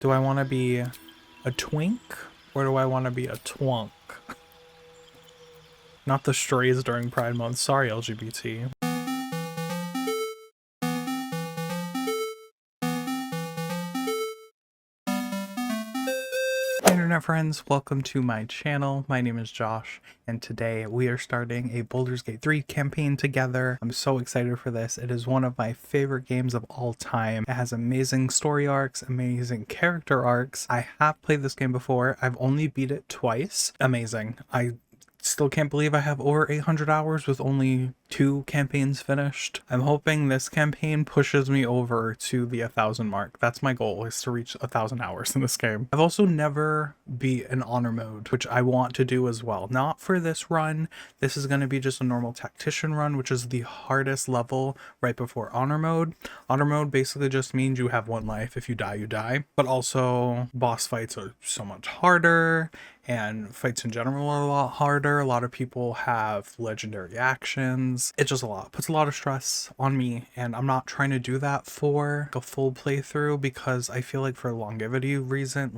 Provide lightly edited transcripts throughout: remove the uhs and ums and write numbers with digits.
Do I want to be a twink or do I want to be a twunk? Not the strays during Pride Month. Sorry, LGBT. Internet friends, welcome to my channel. My name is Josh, and today we are starting a Baldur's Gate 3 campaign together. I'm so excited for this. It is one of my favorite games of all time. It has amazing story arcs, amazing character arcs. I have played this game before. I've only beat it twice. Amazing. I still can't believe I have over 800 hours with only 2 campaigns finished. I'm hoping this campaign pushes me over to the 1,000 mark. That's my goal, is to reach 1,000 hours in this game. I've also never beat an honor mode, which I want to do as well. Not for this run. This is going to be just a normal tactician run, which is the hardest level right before honor mode. Honor mode basically just means you have 1 life. If you die, you die. But also boss fights are so much harder, and fights in general are a lot harder. A lot of people have legendary actions. It's just a lot. It puts a lot of stress on me, and I'm not trying to do that for a full playthrough because I feel like for longevity reasons,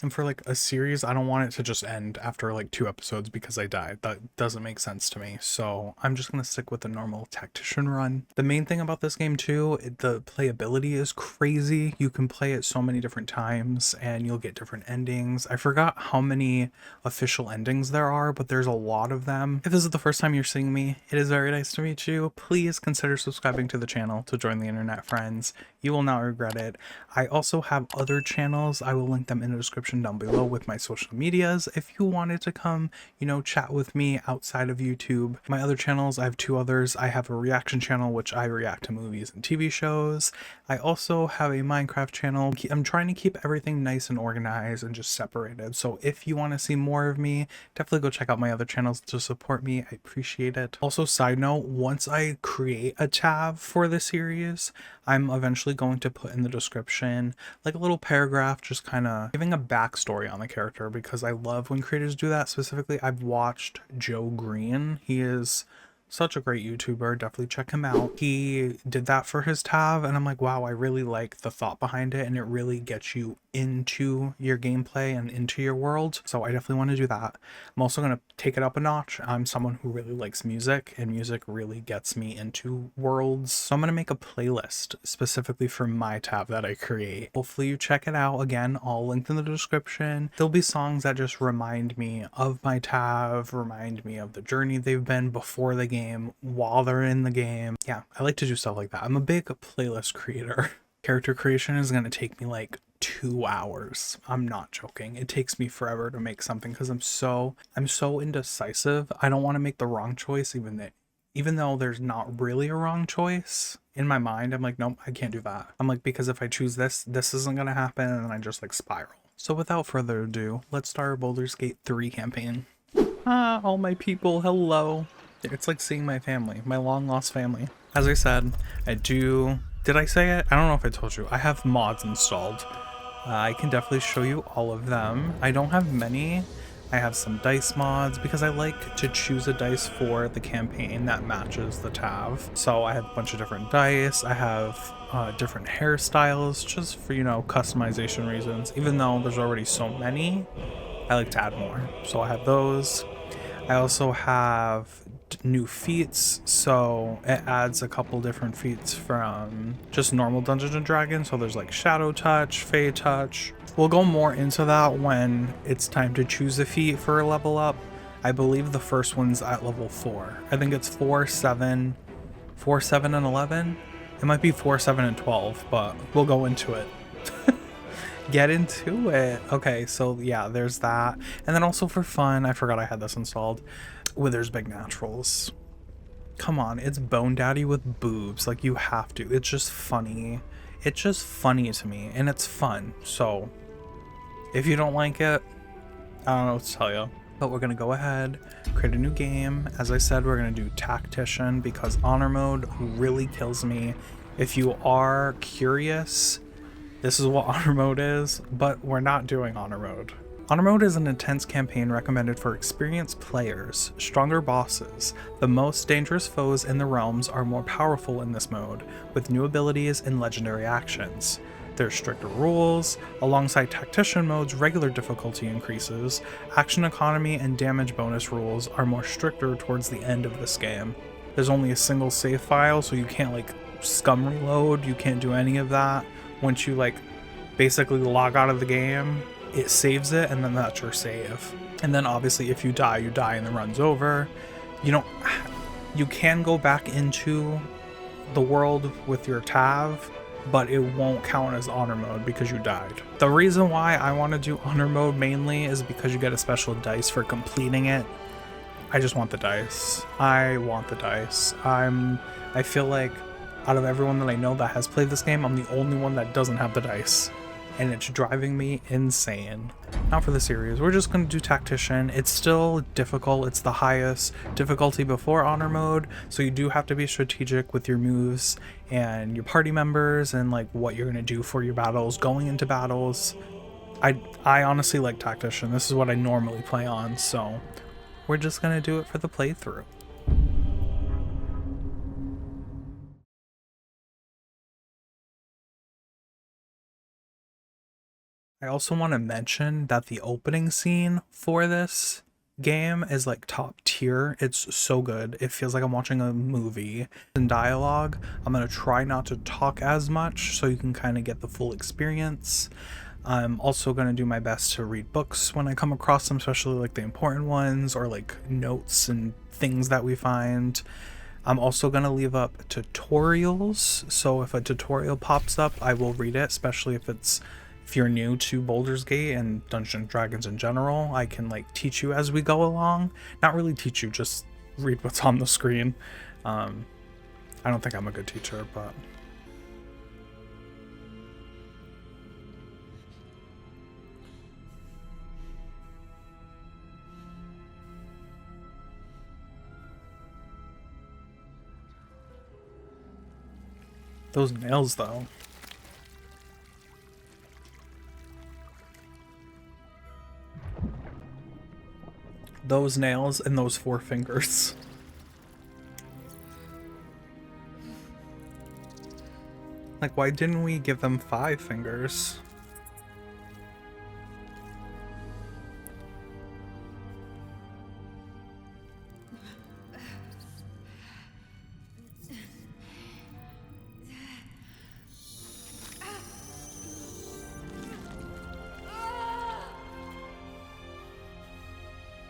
and for like a series, I don't want it to just end after like 2 episodes because I died. That doesn't make sense to me. So I'm just gonna stick with the normal tactician run. The main thing about this game too, the playability is crazy. You can play it so many different times and you'll get different endings. I forgot how many official endings there are, but there's a lot of them. If this is the first time you're seeing me, it is very nice to meet you. Please consider subscribing to the channel to join the internet friends. You will not regret it. I also have other channels. I will link them in the description down below with my social medias if you wanted to come, chat with me outside of YouTube. My other channels, I have 2 others. I have a reaction channel, which I react to movies and TV shows. I also have a Minecraft channel. I'm trying to keep everything nice and organized and just separated. So if you want to see more of me, definitely go check out my other channels to support me. I appreciate it. Also, side note, once I create a tab for the series, I'm eventually going to put in the description like a little paragraph just kind of giving a backstory on the character, because I love when creators do that. Specifically, I've watched Joe Green. He is such a great YouTuber. Definitely check him out. He did that for his tab, and I'm like, wow, I really like the thought behind it, and it really gets you into your gameplay and into your world. So I definitely want to do that. I'm also going to take it up a notch. I'm someone who really likes music, and music really gets me into worlds. So I'm going to make a playlist specifically for My Tav that I create. Hopefully you check it out. Again, all linked in the description. There'll be songs that just remind me of My Tav, remind me of the journey they've been before the game, while they're in the game. Yeah, I like to do stuff like that. I'm a big playlist creator. Character creation is going to take me like 2 hours. I'm not joking. It takes me forever to make something because I'm so indecisive. I don't want to make the wrong choice, even though there's not really a wrong choice. In my mind, I'm like, nope, I can't do that. I'm like, because if I choose this isn't gonna happen, and then I just like spiral. So without further ado, let's start our Baldur's Gate 3 campaign. All my people, hello. It's like seeing my family, my long lost family. As I said, did I say it? I don't know if I told you. I have mods installed. I can definitely show you all of them. I don't have many. I have some dice mods because I like to choose a dice for the campaign that matches the Tav. So I have a bunch of different dice. I have different hairstyles just for, customization reasons. Even though there's already so many, I like to add more. So I have those. I also have new feats, so it adds a couple different feats from just normal Dungeons and Dragons. So there's like Shadow Touch, Fey Touch. We'll go more into that when it's time to choose a feat for a level up. I believe the first one's at level 4. I think it's 4, 7, and 11. It might be 4, 7, and 12, but we'll go into it. Get into it. Okay, so yeah, there's that. And then also for fun, I forgot I had this installed, Wither's Big Naturals. Come on, it's Bone Daddy with boobs. Like, you have to. It's just funny. It's just funny to me, and it's fun. So if you don't like it, I don't know what to tell you. But we're gonna go ahead, create a new game. As I said, we're gonna do tactician because honor mode really kills me. If you are curious, this is what honor mode is, but we're not doing honor mode. Honor mode is an intense campaign recommended for experienced players, stronger bosses. The most dangerous foes in the realms are more powerful in this mode, with new abilities and legendary actions. There's stricter rules. Alongside tactician modes, regular difficulty increases. Action economy and damage bonus rules are more stricter towards the end of this game. There's only a single save file, so you can't like scum reload, you can't do any of that. Once you like basically log out of the game, it saves it, and then that's your save. And then obviously if you die and the run's over. You can go back into the world with your Tav, but it won't count as honor mode because you died. The reason why I want to do honor mode mainly is because you get a special dice for completing it. I just want the dice. I want the dice. I feel like out of everyone that I know that has played this game, I'm the only one that doesn't have the dice, and it's driving me insane. Now for the series, we're just going to do tactician. It's still difficult. It's the highest difficulty before honor mode, so you do have to be strategic with your moves and your party members and like what you're going to do for your battles going into battles. I honestly like tactician. This is what I normally play on, so we're just going to do it for the playthrough. I also want to mention that the opening scene for this game is like top tier. It's so good. It feels like I'm watching a movie. In dialogue, I'm going to try not to talk as much so you can kind of get the full experience. I'm also going to do my best to read books when I come across them, especially like the important ones or like notes and things that we find. I'm also going to leave up tutorials, so if a tutorial pops up, I will read it, especially if you're new to Baldur's Gate and Dungeons & Dragons in general. I can like teach you as we go along. Not really teach you, just read what's on the screen. I don't think I'm a good teacher, but... Those nails, though. Those nails and those 4 fingers. Like, why didn't we give them 5 fingers?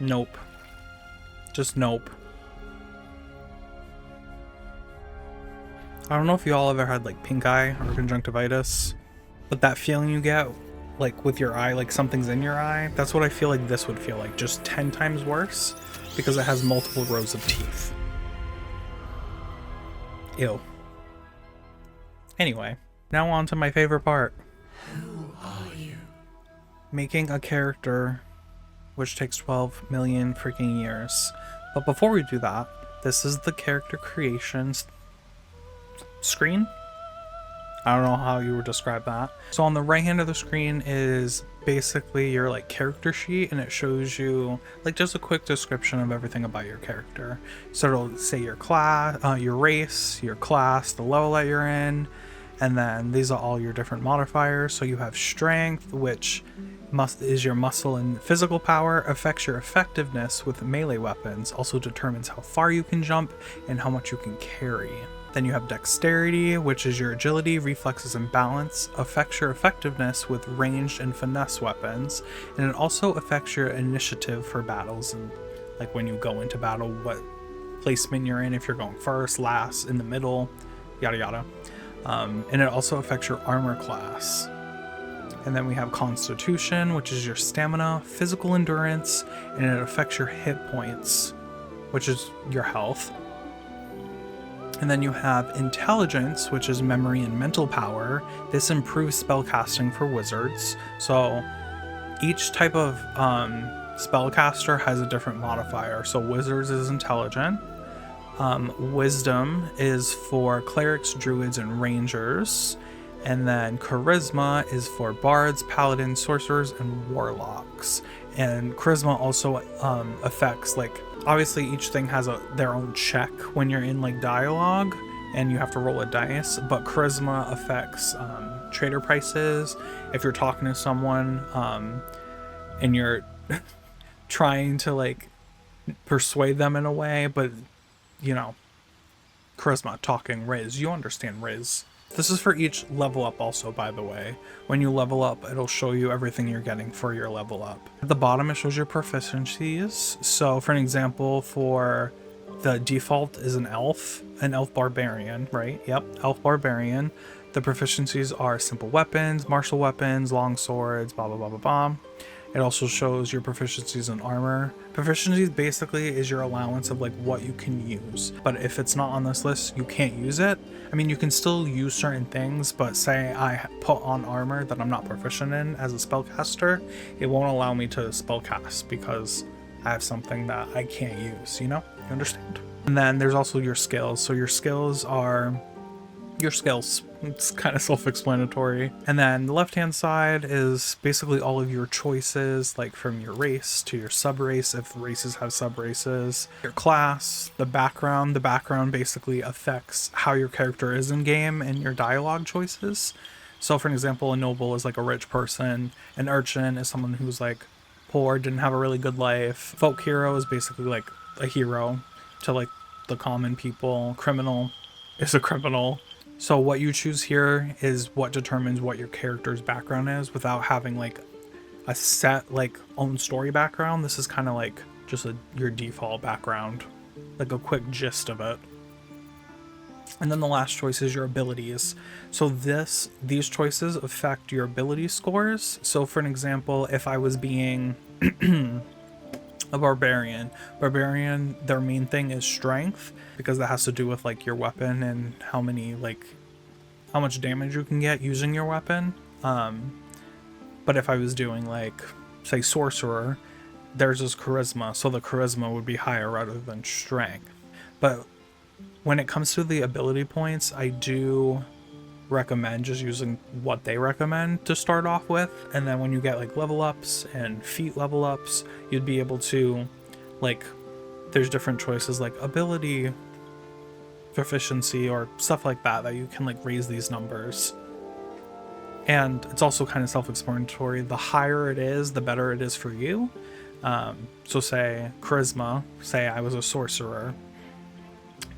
Nope. Just nope. I don't know if you all ever had like pink eye or conjunctivitis, but that feeling you get like with your eye, like something's in your eye, that's what I feel like this would feel like, just 10 times worse because it has multiple rows of teeth. Ew. Anyway, now on to my favorite part. Who are you? Making a character, which takes 12 million freaking years. But before we do that, this is the character creations screen. I don't know how you would describe that. So on the right hand of the screen is basically your like character sheet, and it shows you like just a quick description of everything about your character. So it'll say your class, your race, your class, the level that you're in, and then these are all your different modifiers. So you have strength, which is your muscle and physical power, affects your effectiveness with melee weapons, also determines how far you can jump and how much you can carry. Then you have dexterity, which is your agility, reflexes, and balance, affects your effectiveness with ranged and finesse weapons, and it also affects your initiative for battles, and like when you go into battle, what placement you're in, if you're going first, last, in the middle, yada yada. And it also affects your armor class. And then we have Constitution, which is your stamina, physical endurance, and it affects your hit points, which is your health. And then you have Intelligence, which is memory and mental power. This improves spellcasting for wizards. So each type of spellcaster has a different modifier. So wizards is intelligent. Wisdom is for clerics, druids, and rangers. And then charisma is for bards, paladins, sorcerers, and warlocks. And charisma also affects, like, obviously each thing has their own check when you're in like dialogue and you have to roll a dice, but charisma affects trader prices. If you're talking to someone and you're trying to like persuade them in a way, but you know, charisma, talking, riz, you understand riz. This is for each level up also, by the way. When you level up, it'll show you everything you're getting for your level up. At the bottom, it shows your proficiencies. So for an example, for the default is an elf barbarian, right? Yep, elf barbarian. The proficiencies are simple weapons, martial weapons, long swords, blah, blah, blah, blah, blah. It also shows your proficiencies in armor. Proficiencies basically is your allowance of like what you can use. But if it's not on this list, you can't use it. I mean, you can still use certain things, but say I put on armor that I'm not proficient in as a spellcaster, it won't allow me to spellcast because I have something that I can't use, you know? You understand? And then there's also your skills. So your skills are your skills. It's kind of self-explanatory. And then the left-hand side is basically all of your choices, like from your race to your sub-race, if races have sub-races, your class, the background. The background basically affects how your character is in game and your dialogue choices. So for an example, a noble is like a rich person. An urchin is someone who's like poor, didn't have a really good life. Folk hero is basically like a hero to like the common people. Criminal is a criminal. So what you choose here is what determines what your character's background is without having like a set like own story background. This is kind of like just your default background, like a quick gist of it. And then the last choice is your abilities. So these choices affect your ability scores. So for an example, if I was being a barbarian, their main thing is strength, because that has to do with like your weapon and how much damage you can get using your weapon. But if I was doing like, say, sorcerer, theirs is charisma, so the charisma would be higher rather than strength. But when it comes to the ability points, I do recommend just using what they recommend to start off with, and then when you get like level ups and feat level ups, you'd be able to like, there's different choices like ability proficiency or stuff like that you can like raise these numbers. And it's also kind of self-explanatory. The higher it is, the better it is for you. So say charisma, say I was a sorcerer,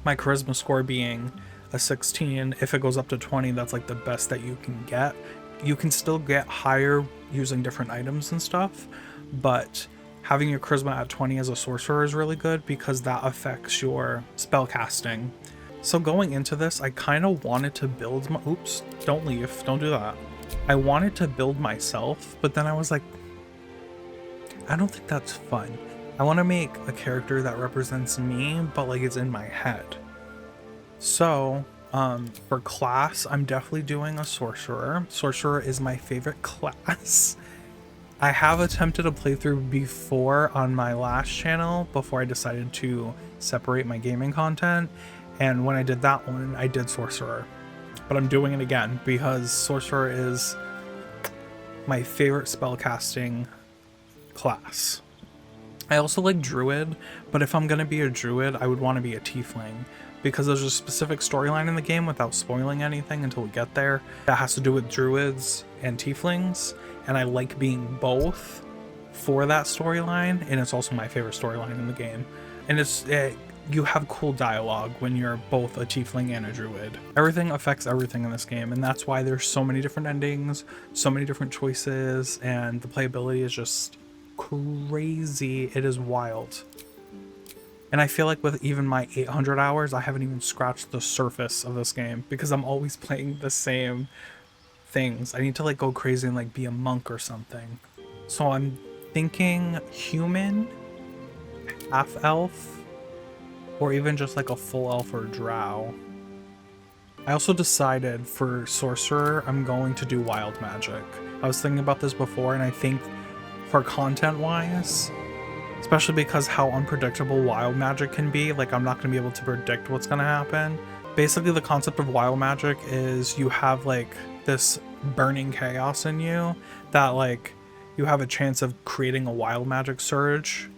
my charisma score being a 16, if it goes up to 20, that's like the best that you can get. You can still get higher using different items and stuff, but having your charisma at 20 as a sorcerer is really good because that affects your spell casting. So going into this, I kind of wanted to build my, oops, don't leave, don't do that. I wanted to build myself, but then I was like, I don't think that's fun. I want to make a character that represents me, but like it's in my head. So for class, I'm definitely doing a sorcerer. Sorcerer is my favorite class. I have attempted a playthrough before on my last channel before I decided to separate my gaming content. And when I did that one, I did sorcerer. But I'm doing it again because sorcerer is my favorite spellcasting class. I also like druid, but if I'm going to be a druid, I would want to be a tiefling, because there's a specific storyline in the game, without spoiling anything until we get there, that has to do with druids and tieflings, and I like being both for that storyline, and it's also my favorite storyline in the game. And you have cool dialogue when you're both a tiefling and a druid. Everything affects everything in this game, and that's why there's so many different endings, so many different choices, and the playability is just crazy. It is wild. And I feel like with even my 800 hours, I haven't even scratched the surface of this game because I'm always playing the same things. I need to like go crazy and like be a monk or something. So I'm thinking human, half elf, or even just like a full elf or drow. I also decided for sorcerer, I'm going to do wild magic. I was thinking about this before, and I think for content wise, especially because how unpredictable wild magic can be, like I'm not going to be able to predict what's going to happen. Basically the concept of wild magic is you have like this burning chaos in you that like you have a chance of creating a wild magic surge,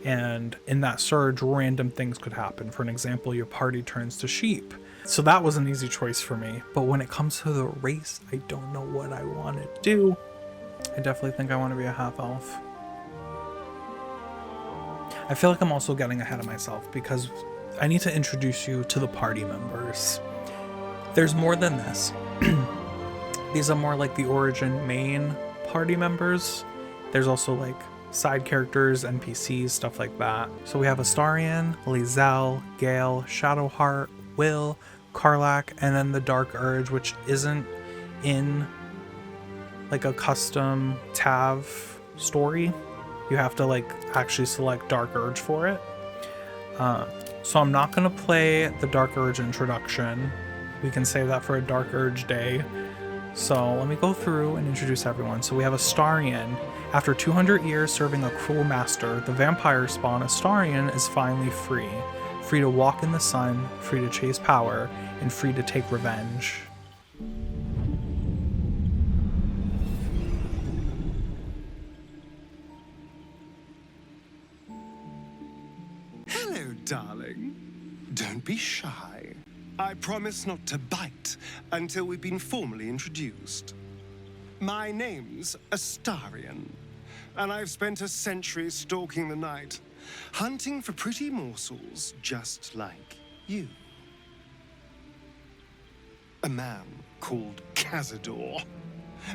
and in that surge random things could happen. For an example, your party turns to sheep, So that was an easy choice for me. But when it comes to the race, I don't know what I want to do. I definitely think I want to be a half-elf. I feel like I'm also getting ahead of myself because I need to introduce you to the party members. There's more than this. These are more like the origin main party members. There's also like side characters, NPCs, stuff like that. So we have Astarion, Lae'zel, Gale, Shadowheart, Will, Karlach, and then the Dark Urge, which isn't in like a custom Tav story. You have to like actually select Dark Urge for it. So I'm not gonna play the Dark Urge introduction. We can save that for a Dark Urge day. So let me go through and introduce everyone. So we have Astarion. After 200 years serving a cruel master, the vampire spawn Astarion is finally free. Free to walk in the sun, free to chase power, and free to take revenge. Hello, darling. Don't be shy. I promise not to bite until we've been formally introduced. My name's Astarion, and I've spent a century stalking the night, hunting for pretty morsels just like you. A man called Cazador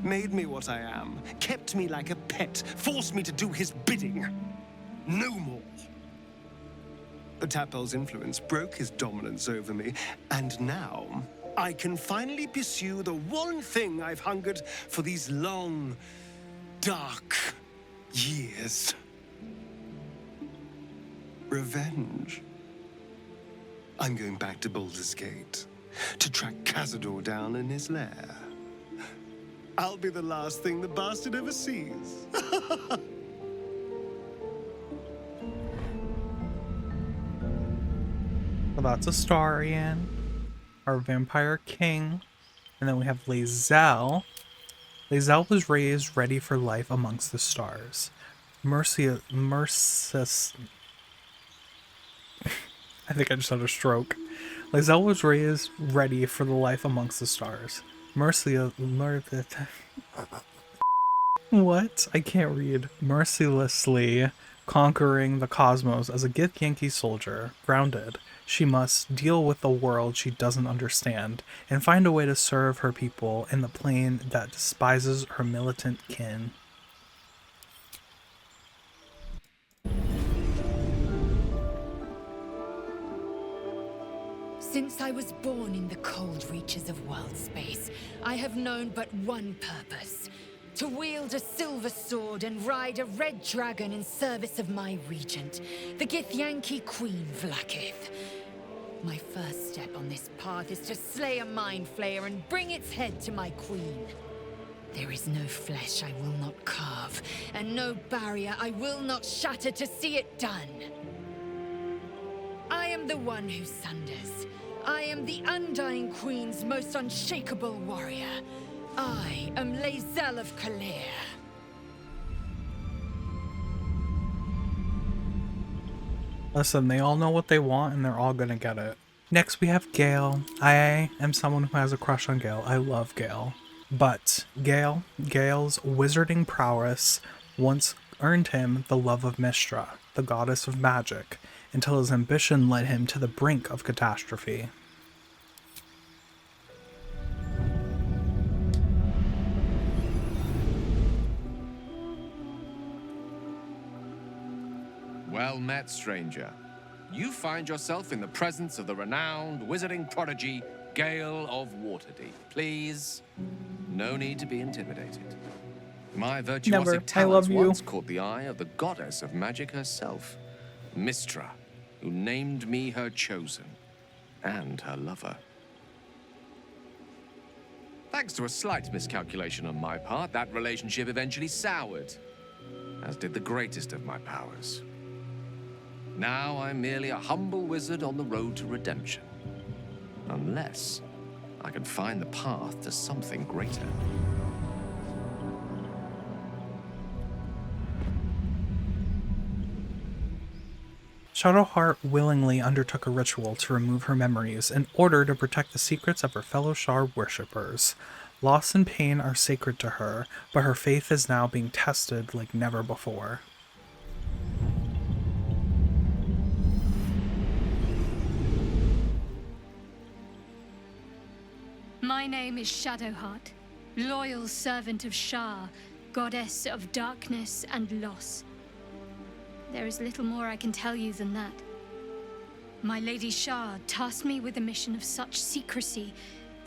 made me what I am, kept me like a pet, forced me to do his bidding. No more. The tadpole's influence broke his dominance over me, and now I can finally pursue the one thing I've hungered for these long, dark years. Revenge. I'm going back to Baldur's Gate to track Cazador down in his lair. I'll be the last thing the bastard ever sees. So that's Astarion, our vampire king. And then we have Lae'zel. Lae'zel was raised ready for life amongst the stars. I think I just had a stroke. Lae'zel was raised ready for the life amongst the stars. What? I can't read. Mercilessly conquering the cosmos as a Githyanki soldier, grounded. She must deal with the world she doesn't understand and find a way to serve her people in the plane that despises her militant kin. Since I was born in the cold reaches of world space, I have known but one purpose: to wield a silver sword and ride a red dragon in service of my regent, the Githyanki Queen Vlaakith. My first step on this path is to slay a mindflayer and bring its head to my queen. There is no flesh I will not carve, and no barrier I will not shatter to see it done. I am the one who sunders. I am the Undying Queen's most unshakable warrior. I am Lae'zel of Kalair. Listen, they all know what they want and they're all gonna get it. Next we have Gale. I am someone who has a crush on Gale. I love Gale. But Gale's wizarding prowess once earned him the love of Mystra, the goddess of magic, until his ambition led him to the brink of catastrophe. Well met, stranger. You find yourself in the presence of the renowned wizarding prodigy, Gale of Waterdeep. Please, no need to be intimidated. My virtuosic Never. I talents love you. once caught the eye of the goddess of magic herself, Mystra, who named me her chosen, and her lover. Thanks to a slight miscalculation on my part, that relationship eventually soured, as did the greatest of my powers. Now I'm merely a humble wizard on the road to redemption. Unless I can find the path to something greater. Shadowheart willingly undertook a ritual to remove her memories in order to protect the secrets of her fellow Shard worshippers. Loss and pain are sacred to her, but her faith is now being tested like never before. My name is Shadowheart, loyal servant of Shar, goddess of darkness and loss. There is little more I can tell you than that. My Lady Shar tasked me with a mission of such secrecy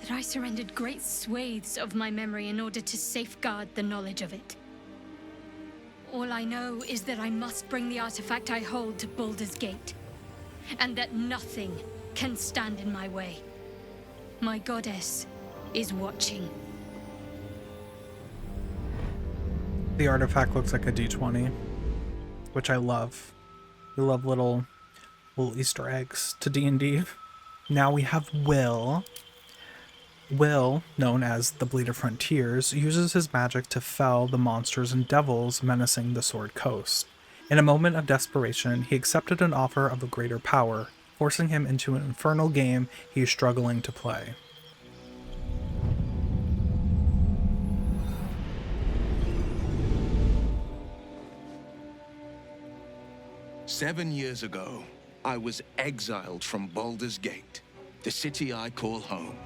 that I surrendered great swathes of my memory in order to safeguard the knowledge of it. All I know is that I must bring the artifact I hold to Baldur's Gate, and that nothing can stand in my way. My goddess is watching. The artifact looks like a D20, which I love. We love little Easter eggs to D&D. Now we have Will. Will, known as the Bleed of Frontiers, uses his magic to fell the monsters and devils menacing the Sword Coast. In a moment of desperation, he accepted an offer of a greater power, forcing him into an infernal game he is struggling to play. "7 years ago, I was exiled from Baldur's Gate, the city I call home.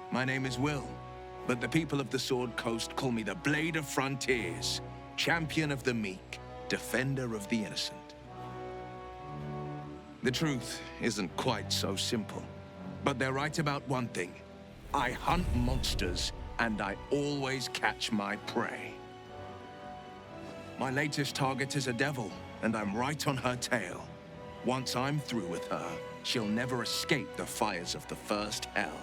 My name is Will, but the people of the Sword Coast call me the Blade of Frontiers, champion of the meek, defender of the innocent. The truth isn't quite so simple, but they're right about one thing. I hunt monsters, and I always catch my prey. My latest target is a devil, and I'm right on her tail. Once I'm through with her, she'll never escape the fires of the first hell."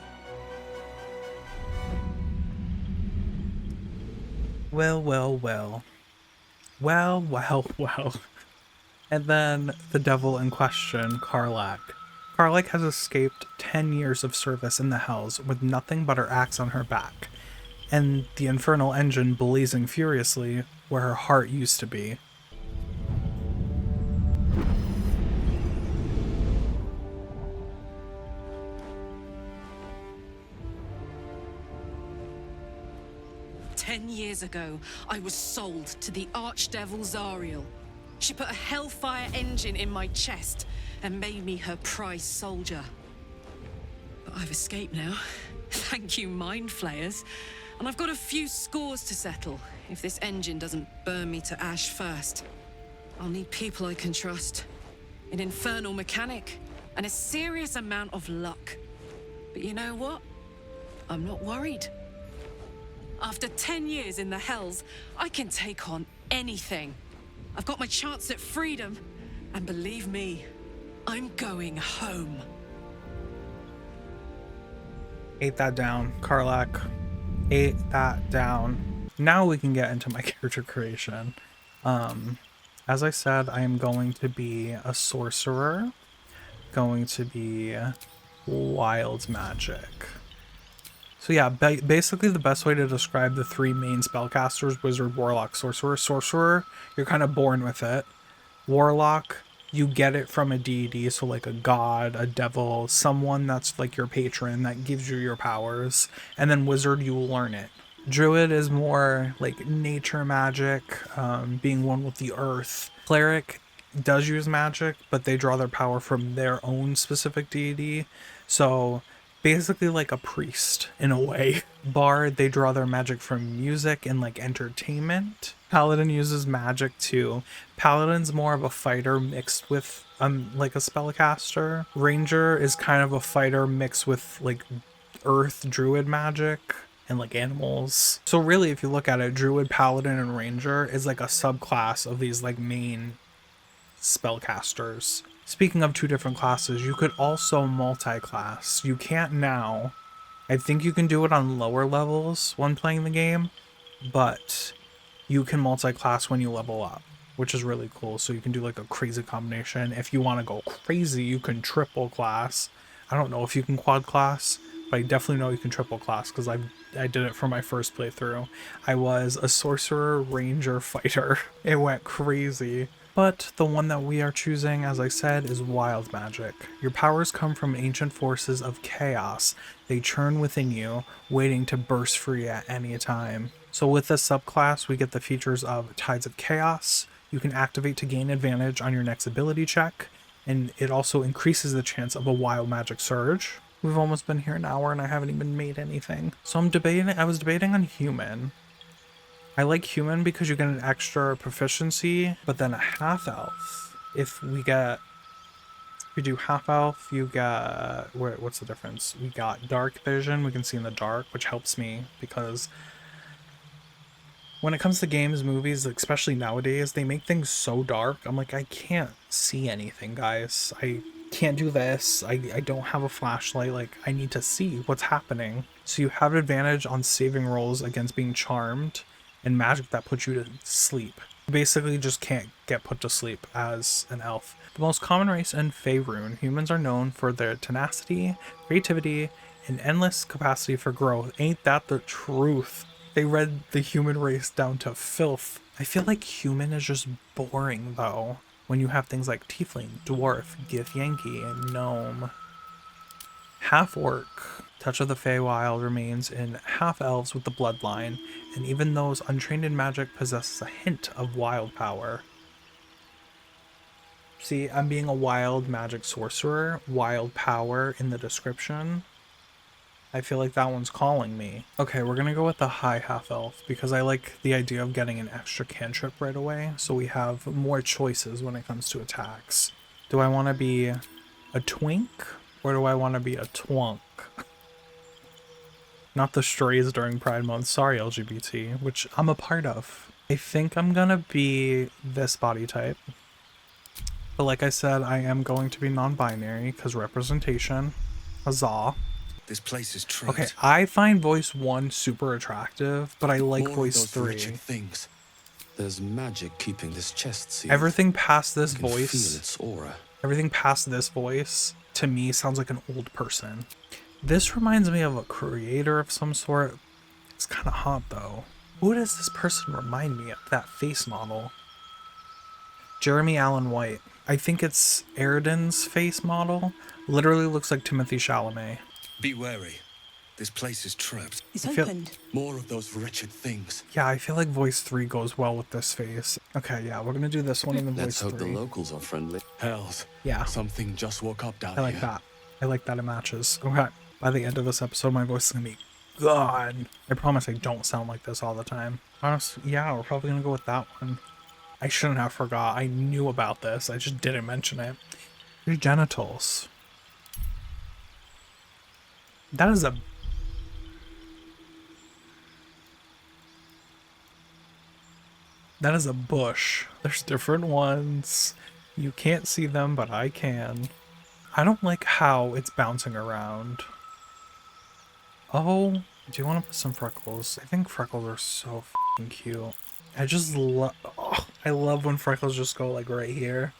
Well, well, well. Well, well, well. And then the devil in question, Karlach. Karlach has escaped 10 years of service in the Hells with nothing but her axe on her back, and the infernal engine blazing furiously where her heart used to be. Years ago, I was sold to the archdevil Zariel. She put a hellfire engine in my chest and made me her prize soldier. But I've escaped now. Thank you, mindflayers. And I've got a few scores to settle if this engine doesn't burn me to ash first. I'll need people I can trust, an infernal mechanic, and a serious amount of luck. But you know what? I'm not worried. After 10 years in the Hells, I can take on anything. I've got my chance at freedom, and believe me, I'm going home. Ate that down, Karlach. Ate that down. Now we can get into my character creation. As I said, I am going to be a sorcerer. Going to be wild magic. So yeah, basically the best way to describe the three main spellcasters, Wizard, Warlock, Sorcerer. Sorcerer, you're kind of born with it. Warlock, you get it from a deity, so like a god, a devil, someone that's like your patron that gives you your powers. And then Wizard, you learn it. Druid is more like nature magic, being one with the earth. Cleric does use magic, but they draw their power from their own specific deity. So basically like a priest in a way. Bard, they draw their magic from music and like entertainment. Paladin uses magic too. Paladin's more of a fighter mixed with like a spellcaster. Ranger is kind of a fighter mixed with like earth druid magic and like animals. So really, if you look at it, druid, paladin, and ranger is like a subclass of these like main spellcasters. Speaking of two different classes, you could also multi-class. You can't now. I think you can do it on lower levels when playing the game, but you can multi-class when you level up, which is really cool. So you can do like a crazy combination. If you want to go crazy, you can triple class. I don't know if you can quad class, but I definitely know you can triple class because I did it for my first playthrough. I was a sorcerer, ranger, fighter. It went crazy. But the one that we are choosing, as I said, is wild magic. Your powers come from ancient forces of chaos. They churn within you, waiting to burst free at any time. So with this subclass, we get the features of Tides of Chaos. You can activate to gain advantage on your next ability check, and it also increases the chance of a wild magic surge. We've almost been here an hour and I haven't even made anything. So I was debating on human. I like human because you get an extra proficiency, but then a half elf. If we do half elf, you get, what's the difference? We got dark vision, we can see in the dark, which helps me because when it comes to games, movies, especially nowadays, they make things so dark. I'm like, I can't see anything, guys. I can't do this. I don't have a flashlight. Like, I need to see what's happening. So you have advantage on saving rolls against being charmed and magic that puts you to sleep. You basically just can't get put to sleep as an elf. The most common race in Faerun, humans are known for their tenacity, creativity, and endless capacity for growth. Ain't that the truth? They read the human race down to filth. I feel like human is just boring though, when you have things like tiefling, dwarf, githyanki, and gnome. Half-orc. Touch of the Feywild remains in half-elves with the bloodline, and even those untrained in magic possess a hint of wild power. See, I'm being a wild magic sorcerer, wild power in the description. I feel like that one's calling me. Okay, we're gonna go with the high half-elf, because I like the idea of getting an extra cantrip right away, so we have more choices when it comes to attacks. Do I want to be a twink, or do I want to be a twunk? Not the strays during Pride Month, sorry LGBT, which I'm a part of. I think I'm gonna be this body type. But like I said, I am going to be non-binary, because representation. Huzzah. This place is trapped. Okay, I find voice 1 super attractive, but I like More voice of those 3. wretched things. There's magic keeping this chest sealed. Everything past this I can feel voice, its aura. everything past this voice, to me sounds like an old person. This reminds me of a creator of some sort. It's kind of hot though. Who does this person remind me of? That face model. Jeremy Allen White. I think it's Eridan's face model. Literally looks like Timothy Chalamet. Be wary. This place is trapped. It's I feel- opened. More of those wretched things. Yeah, I feel like voice 3 goes well with this face. Okay, yeah, we're gonna do this one in the Let's voice hope 3. the locals are friendly. Hells. Yeah. Something just woke up down I like here. that. I like that it matches. Okay. By the end of this episode, my voice is gonna be gone. I promise I don't sound like this all the time. Honestly, yeah, we're probably gonna go with that one. I shouldn't have forgot. I knew about this. I just didn't mention it. Your genitals. That is a... That is a bush. There's different ones. You can't see them, but I can. I don't like how it's bouncing around. Oh, do you want to put some freckles? I think freckles are so f***ing cute. I just love... Oh, I love when freckles just go like right here.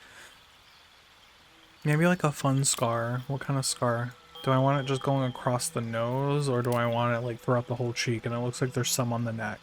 Maybe like a fun scar. What kind of scar? Do I want it just going across the nose, or do I want it like throughout the whole cheek? And it looks like there's some on the neck.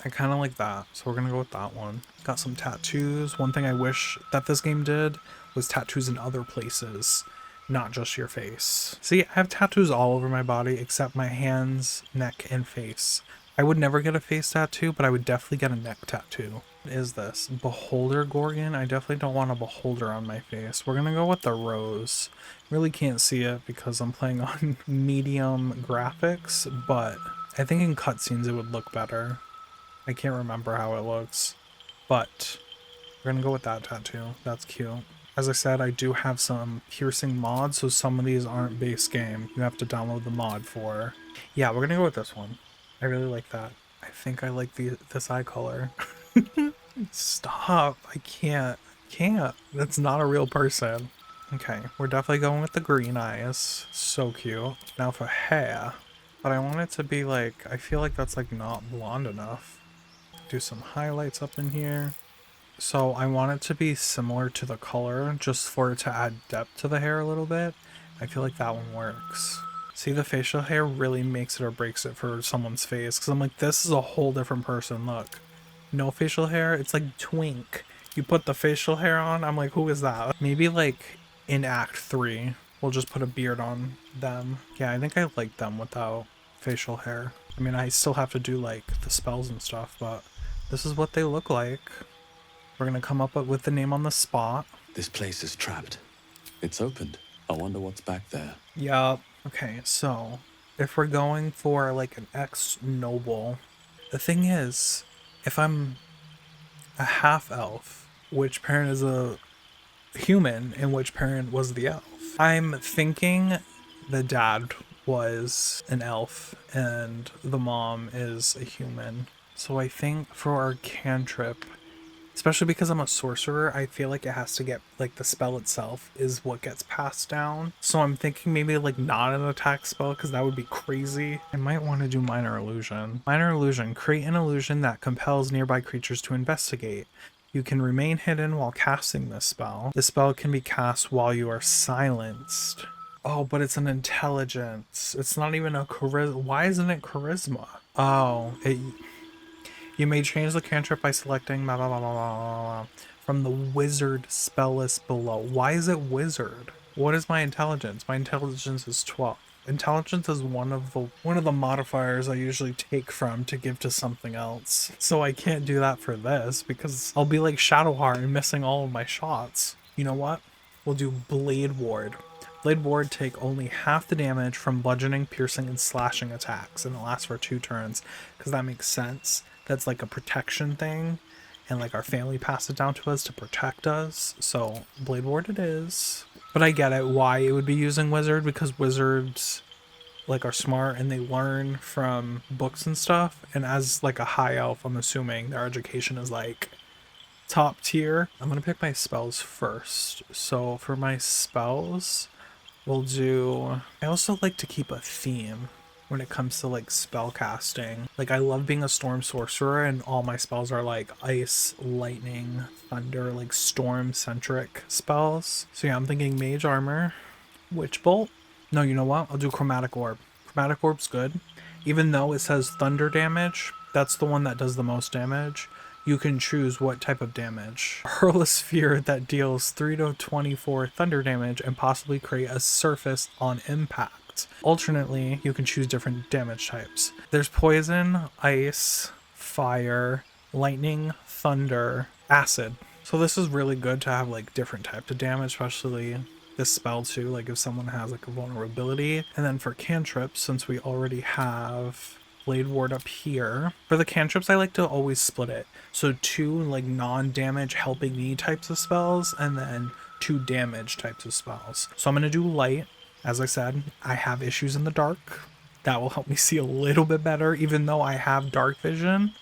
I kind of like that, so we're gonna go with that one. Got some tattoos. One thing I wish that this game did was tattoos in other places, not just your face. See, I have tattoos all over my body except my hands, neck, and face. I would never get a face tattoo, but I would definitely get a neck tattoo. What is this? Beholder Gorgon? I definitely don't want a beholder on my face. We're gonna go with the rose. Really can't see it because I'm playing on medium graphics, but I think in cutscenes it would look better. I can't remember how it looks, but we're gonna go with that tattoo. That's cute. As I said, I do have some piercing mods, so some of these aren't base game. You have to download the mod for. Yeah, we're gonna go with this one. I really like that. I think I like this eye color. Stop. I can't. That's not a real person. Okay, we're definitely going with the green eyes. So cute. Now for hair. But I want it to be like, I feel like that's like not blonde enough. Do some highlights up in here. So I want it to be similar to the color, just for it to add depth to the hair a little bit. I feel like that one works. See, the facial hair really makes it or breaks it for someone's face, because I'm like, this is a whole different person. Look, no facial hair, it's like twink. You put the facial hair on? I'm like, who is that? Maybe like in Act 3, we'll just put a beard on them. Yeah, I think I like them without facial hair. I mean, I still have to do like the spells and stuff, but this is what they look like. We're gonna come up with the name on the spot. This place is trapped. It's opened. I wonder what's back there. Yup. Okay, so if we're going for like an ex-noble, the thing is, if I'm a half-elf, which parent is a human and which parent was the elf? I'm thinking the dad was an elf and the mom is a human. So I think for our cantrip, especially because I'm a sorcerer, I feel like it has to get, like, the spell itself is what gets passed down. So I'm thinking maybe, like, not an attack spell, because that would be crazy. I might want to do Minor Illusion. Minor Illusion. Create an illusion that compels nearby creatures to investigate. You can remain hidden while casting this spell. This spell can be cast while you are silenced. Oh, but it's an intelligence. It's not even a charisma. Why isn't it charisma? Oh, you may change the cantrip by selecting blah, blah, blah, blah, blah, blah, from the wizard spell list below. Why is it wizard? What is my intelligence? My intelligence is 12. Intelligence is one of the modifiers I usually take from to give to something else. So I can't do that for this because I'll be like Shadowheart and missing all of my shots. You know what? We'll do Blade Ward. Blade Ward take only half the damage from bludgeoning, piercing, and slashing attacks, and it lasts for 2 turns because that makes sense. That's like a protection thing, and like our family passed it down to us to protect us. So Blade Ward it is. But I get it why it would be using wizard, because wizards like are smart and they learn from books and stuff. And as like a high elf, I'm assuming their education is like top tier. I'm gonna pick my spells first. So for my spells, we'll do. I also like to keep a theme when it comes to like spell casting. Like I love being a storm sorcerer and all my spells are like ice, lightning, thunder, like storm centric spells. So yeah, I'm thinking mage armor, witch bolt. No, you know what? I'll do chromatic orb. Chromatic orb's good. Even though it says thunder damage, that's the one that does the most damage. You can choose what type of damage. Hurl a sphere that deals 3 to 24 thunder damage and possibly create a surface on impact. Alternately, you can choose different damage types. There's poison, ice, fire, lightning, thunder, acid. So this is really good to have like different types of damage, especially this spell too, like if someone has like a vulnerability. And then for cantrips, since we already have Blade Ward up here, for the cantrips I like to always split it. So 2 like non-damage helping me types of spells, and then 2 damage types of spells. So I'm going to do light. As I said, I have issues in the dark. That will help me see a little bit better, even though I have dark vision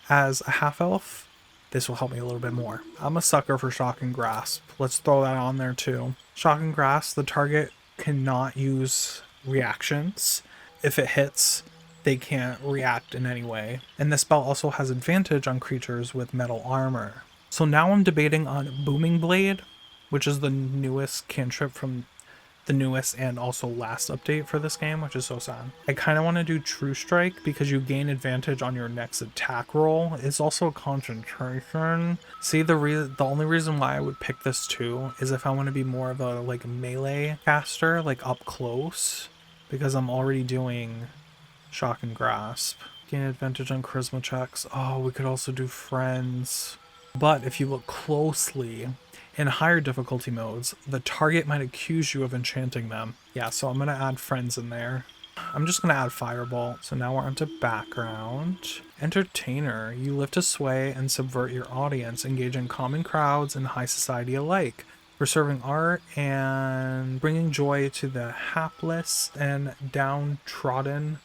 as a half-elf. This will help me a little bit more. I'm a sucker for Shock and Grasp. Let's throw that on there too. Shock and Grasp, the target cannot use reactions. If it hits, they can't react in any way. And this spell also has advantage on creatures with metal armor. So now I'm debating on Booming Blade, which is the newest cantrip from the newest and also last update for this game, which is so sad. I kind of want to do True Strike because you gain advantage on your next attack roll. It's also a concentration. See, the only reason why I would pick this too is if I want to be more of a like melee caster, like up close, because I'm already doing Shock and Grasp. Gain advantage on charisma checks. Oh, we could also do friends. But if you look closely, in higher difficulty modes, the target might accuse you of enchanting them. Yeah, so I'm going to add friends in there. I'm just going to add Firebolt. So now we're onto background. Entertainer. You lift a sway and subvert your audience, engaging common crowds and high society alike. Preserving art and bringing joy to the hapless and downtrodden.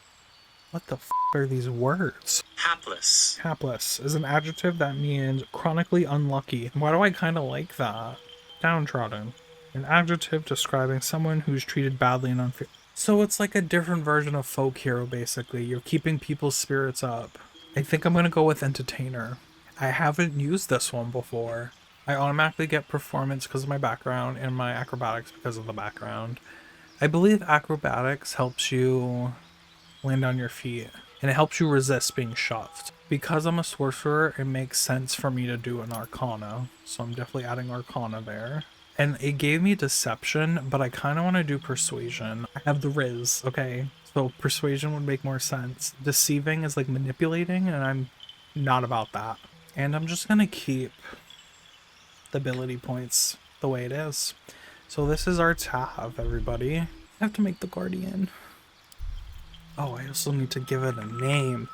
What the f are these words? Hapless. Hapless is an adjective that means chronically unlucky. Why do I kind of like that? Downtrodden. An adjective describing someone who's treated badly and unfair. So it's like a different version of folk hero, basically. You're keeping people's spirits up. I think I'm going to go with entertainer. I haven't used this one before. I automatically get performance because of my background and my acrobatics because of the background. I believe acrobatics helps you land on your feet, and it helps you resist being shoved. Because I'm a sorcerer, it makes sense for me to do an arcana. So I'm definitely adding arcana there. And it gave me deception, but I kind of want to do persuasion. I have the Riz, okay? So persuasion would make more sense. Deceiving is like manipulating, and I'm not about that. And I'm just going to keep the ability points the way it is. So this is our Tav, everybody. I have to make the guardian. Oh, I also need to give it a name.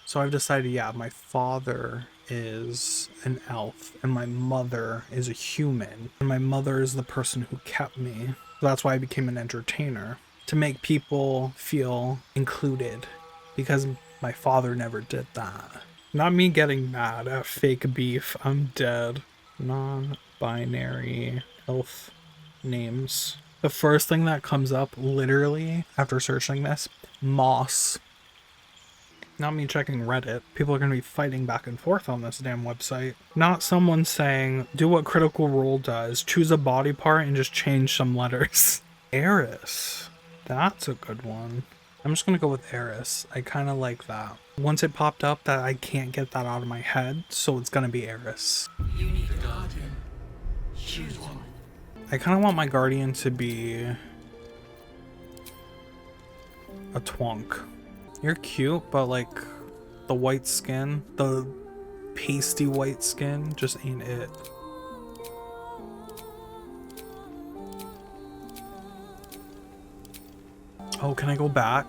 So I've decided, yeah, my father is an elf and my mother is a human. And my mother is the person who kept me. So that's why I became an entertainer. To make people feel included. Because my father never did that. Not me getting mad at fake beef. I'm dead. Non-binary elf names. The first thing that comes up literally after searching this, moss. Not me checking Reddit. People are going to be fighting back and forth on this damn website. Not someone saying, do what Critical Role does. Choose a body part and just change some letters. Aeris. That's a good one. I'm just going to go with Aeris. I kind of like that. Once it popped up that I can't get that out of my head, so it's going to be Aeris. You need a guardian. Choose one. I kind of want my guardian to be a twonk. You're cute, but like the white skin, the pasty white skin just ain't it. Oh, can I go back?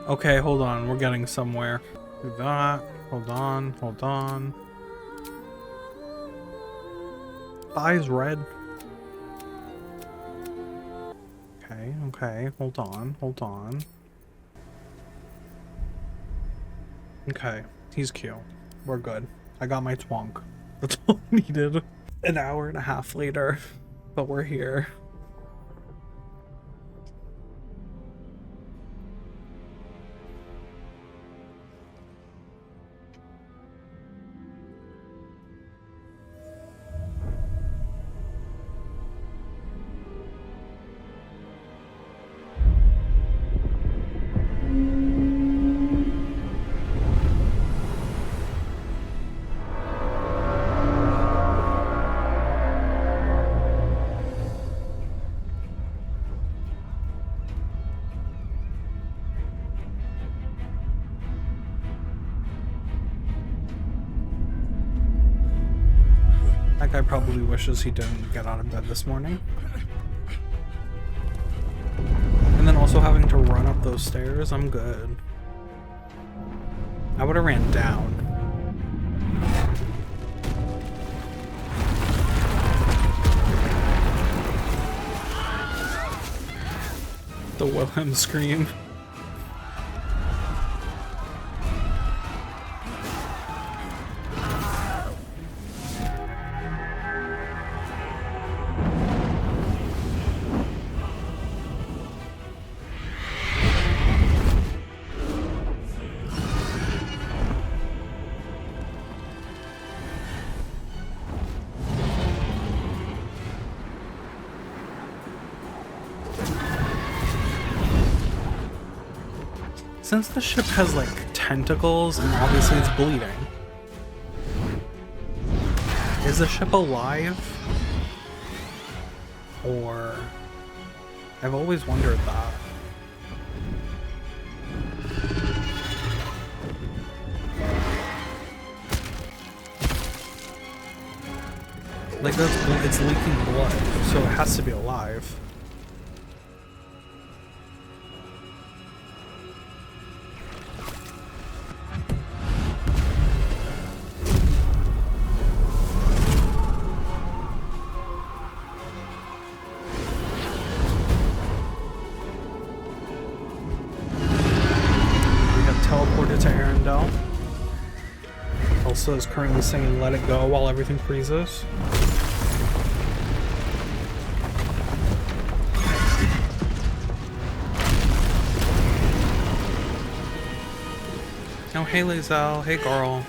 Okay, hold on. We're getting somewhere. Do that. Hold on. Hold on. Eye's red. Okay, okay. Hold on. Hold on. Okay. He's cute. We're good. I got my twonk. That's all I needed. An hour and a half later. But we're here. That guy probably wishes he didn't get out of bed this morning. And then also having to run up those stairs, I'm good. I would have ran down. The Wilhelm scream. Since the ship has like tentacles and obviously it's bleeding, is the ship alive? Or I've always wondered that. Like it's leaking blood, so it has to be alive. Is currently singing Let It Go while everything freezes. Oh, hey Lazel, hey girl.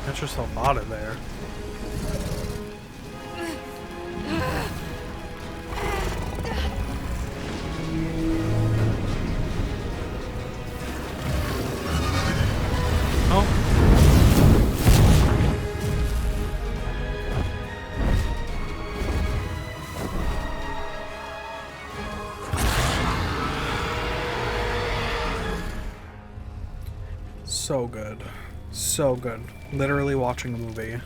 Get yourself out of there. so good. So good. Literally watching a movie.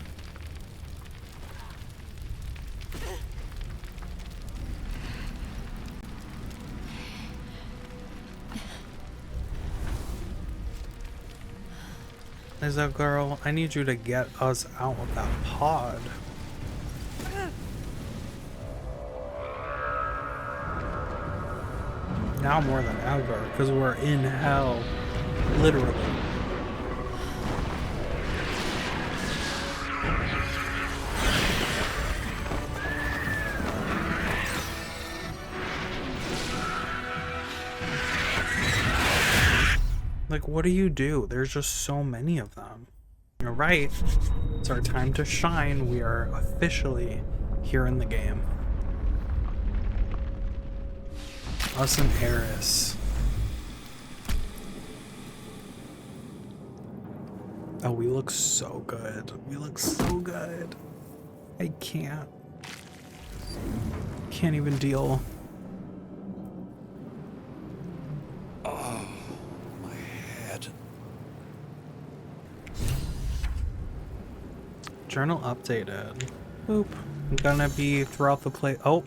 Lisa girl, I need you to get us out of that pod. Now more than ever, because we're in hell. Literally. Like, what do? There's just so many of them. You're right. It's our time to shine. We are officially here in the game. Us and Aeris. Oh, we look so good. We look so good. I can't even deal. Oh, my head. Journal updated. Boop. I'm gonna be throughout the play. Oh.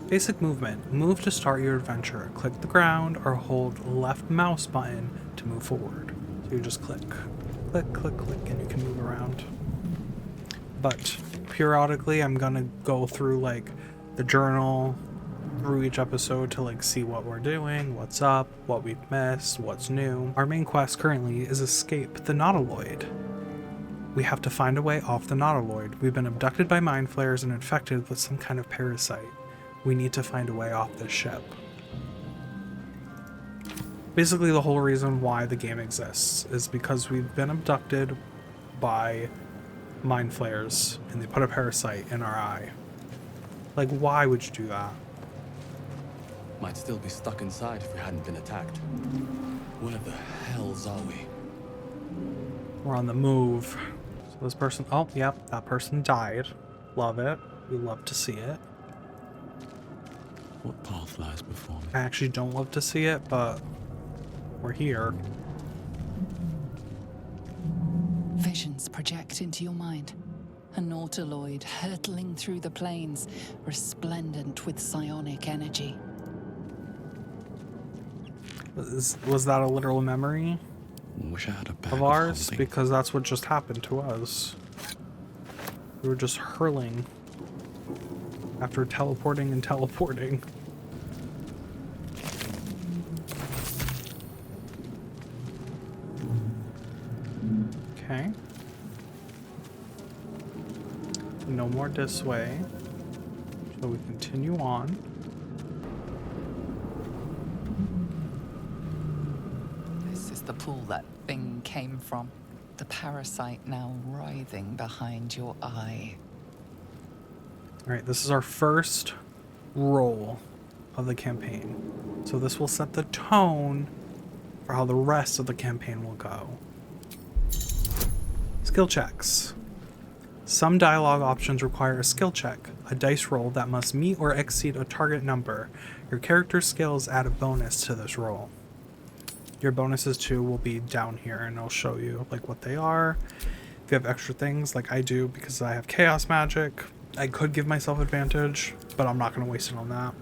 Basic movement. Move to start your adventure. Click the ground or hold left mouse button to move forward. So you just click. Click, click, click, and you can move around. But periodically I'm gonna go through like the journal through each episode to like see what we're doing, what's up, what we've missed, what's new. Our main quest currently is escape the Nautiloid. We have to find a way off the Nautiloid. We've been abducted by mindflayers and infected with some kind of parasite. We need to find a way off this ship. Basically, the whole reason why the game exists is because we've been abducted by mindflayers and they put a parasite in our eye. Like, why would you do that? Might still be stuck inside if we hadn't been attacked. Where the hells are we? We're on the move. So this person, oh, yep, that person died. Love it. We love to see it. What path lies before me? I actually don't love to see it, but we're here. Visions project into your mind. A Nautiloid hurtling through the plains, resplendent with psionic energy. Was that a literal memory Wish I had a bag of ours? holding. Because that's what just happened to us. We were just hurling after teleporting and teleporting. Okay. No more this way. So we continue on. This is the pool that thing came from. The parasite now writhing behind your eye. Alright, this is our first roll of the campaign. So this will set the tone for how the rest of the campaign will go. Skill checks. Some dialogue options require a skill check, a dice roll that must meet or exceed a target number. Your character's skills add a bonus to this roll. Your bonuses too will be down here and I'll show you like what they are. If you have extra things like I do because I have chaos magic, I could give myself advantage, but I'm not going to waste it on that.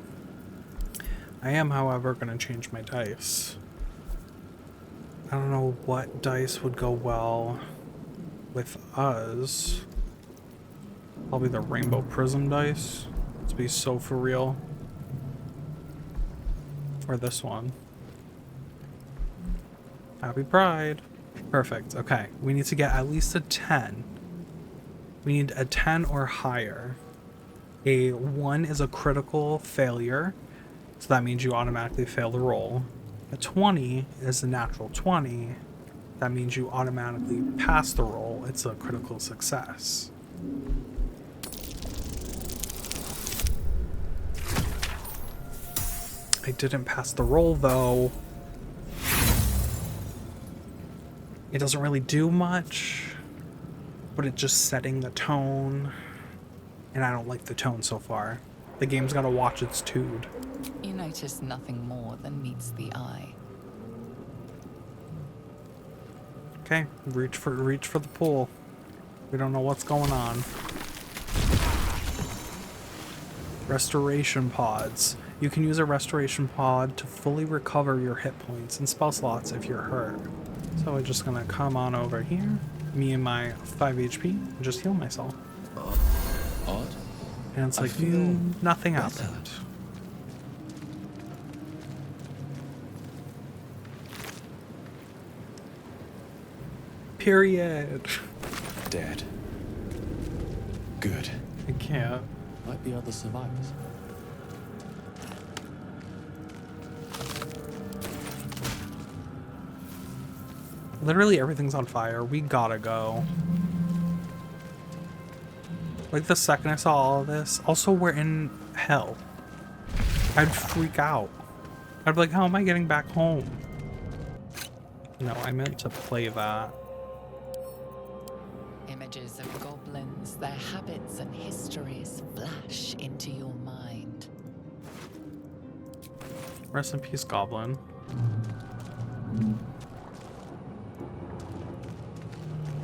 I am, however, going to change my dice. I don't know what dice would go well with us. Probably the rainbow prism dice. Let's be so for real. Or this one. Happy Pride. Perfect. Okay, we need to get at least a 10. We need a 10 or higher. A 1 is a critical failure, so that means you automatically fail the roll. A 20 is a natural 20. That means you automatically pass the roll. It's a critical success. I didn't pass the roll though. It doesn't really do much, but it's just setting the tone, and I don't like the tone so far. The game's gotta watch its tune. You notice nothing more than meets the eye. Okay, reach for the pool. We don't know what's going on. Restoration pods. You can use a restoration pod to fully recover your hit points and spell slots if you're hurt. So we're just gonna come on over here, me and my 5 HP, and just heal myself. Odd? And it's like, nothing happened. Period. Dead. Good. I can't. Might be other survivors. Literally everything's on fire. We gotta go. Like the second I saw all of this, also we're in hell. I'd freak out. I'd be like, how am I getting back home? No, I meant to play that. Images of goblins, their habits and histories flash into your mind. Rest in peace, goblin.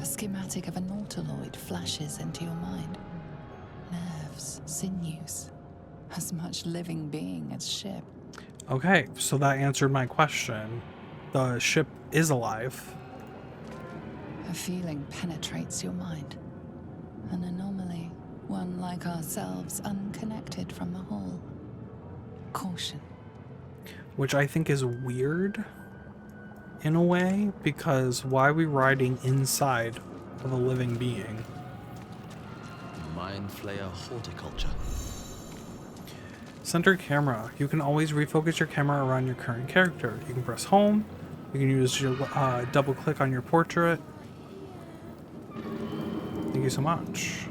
A schematic of a Nautiloid flashes into your mind. Nerves, sinews, as much living being as ship. Okay, so that answered my question. The ship is alive. A feeling penetrates your mind. An anomaly, one like ourselves, unconnected from the whole. Caution. Which I think is weird in a way, because why are we riding inside of a living being? Mindflayer horticulture. Center camera. You can always refocus your camera around your current character. You can press home. You can use your double click on your portrait. Thank you so much.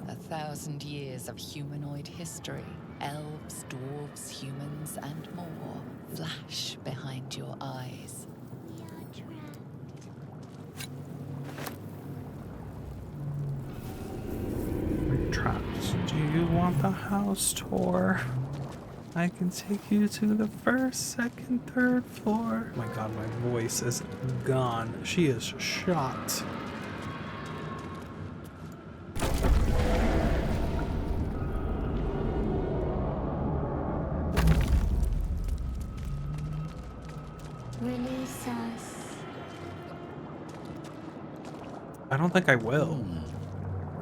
1,000 years of humanoid history. Elves, dwarves, humans, and more flash behind your eyes. We're trapped. Do you want the house tour? I can take you to the first, second, third floor. Oh my god, my voice is gone. She is shot. Release us. I don't think I will.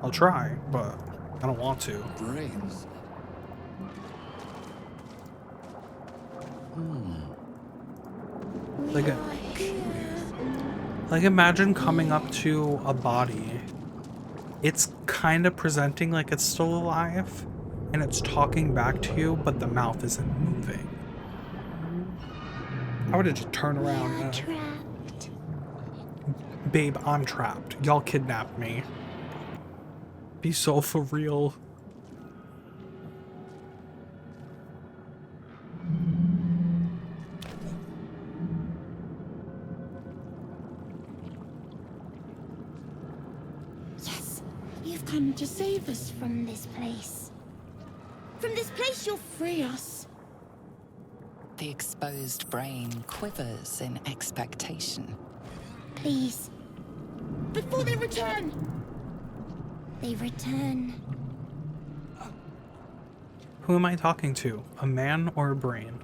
I'll try, but I don't want to. Brains. Like imagine coming up to a body. It's kind of presenting like it's still alive, and it's talking back to you, but the mouth isn't moving. I would have just turned around. Trapped. Babe, I'm trapped. Y'all kidnapped me. Be so for real. Yes, you've come to save us from this place. From this place, you'll free us. The exposed brain quivers in expectation. Please. Before they return. They return. Who am I talking to? A man or a brain?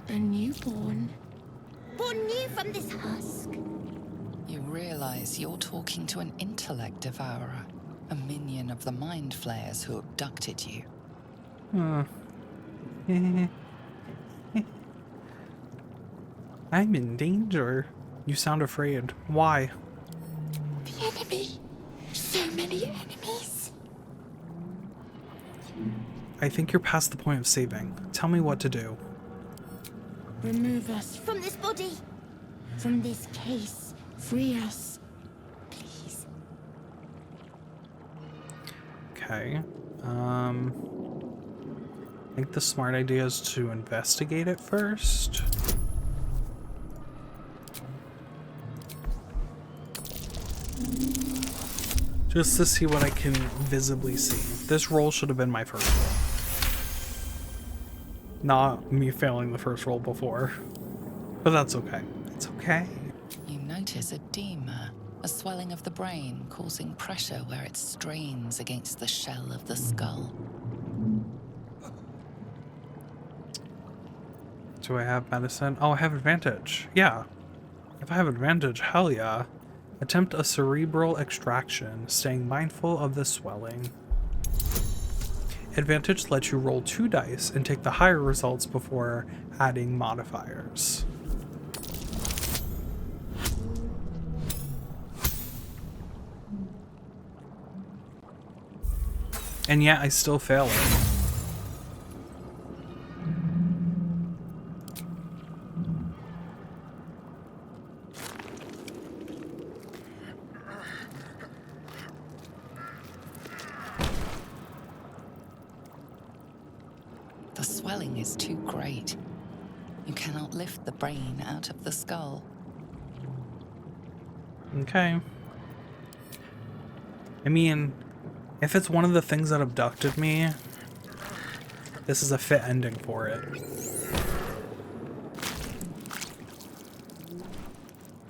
A newborn. Born new from this husk. You realize you're talking to an intellect devourer, a minion of the mindflayers who abducted you. I'm in danger. You sound afraid. Why? The enemy. So many enemies. I think you're past the point of saving. Tell me what to do. Remove us from this body. From this case. Free us. Please. Okay. I think the smart idea is to investigate it first. Just to see what I can visibly see. This roll should have been my first roll. Not me failing the first roll before. But that's okay. It's okay. You notice edema, a swelling of the brain causing pressure where it strains against the shell of the skull. Do I have medicine? Oh, I have advantage. Yeah. If I have advantage, hell yeah. Attempt a cerebral extraction, staying mindful of the swelling. Advantage lets you roll 2 dice and take the higher results before adding modifiers. And yet I still fail it. The swelling is too great. You cannot lift the brain out of the skull. Okay. I mean, if it's one of the things that abducted me, this is a fit ending for it.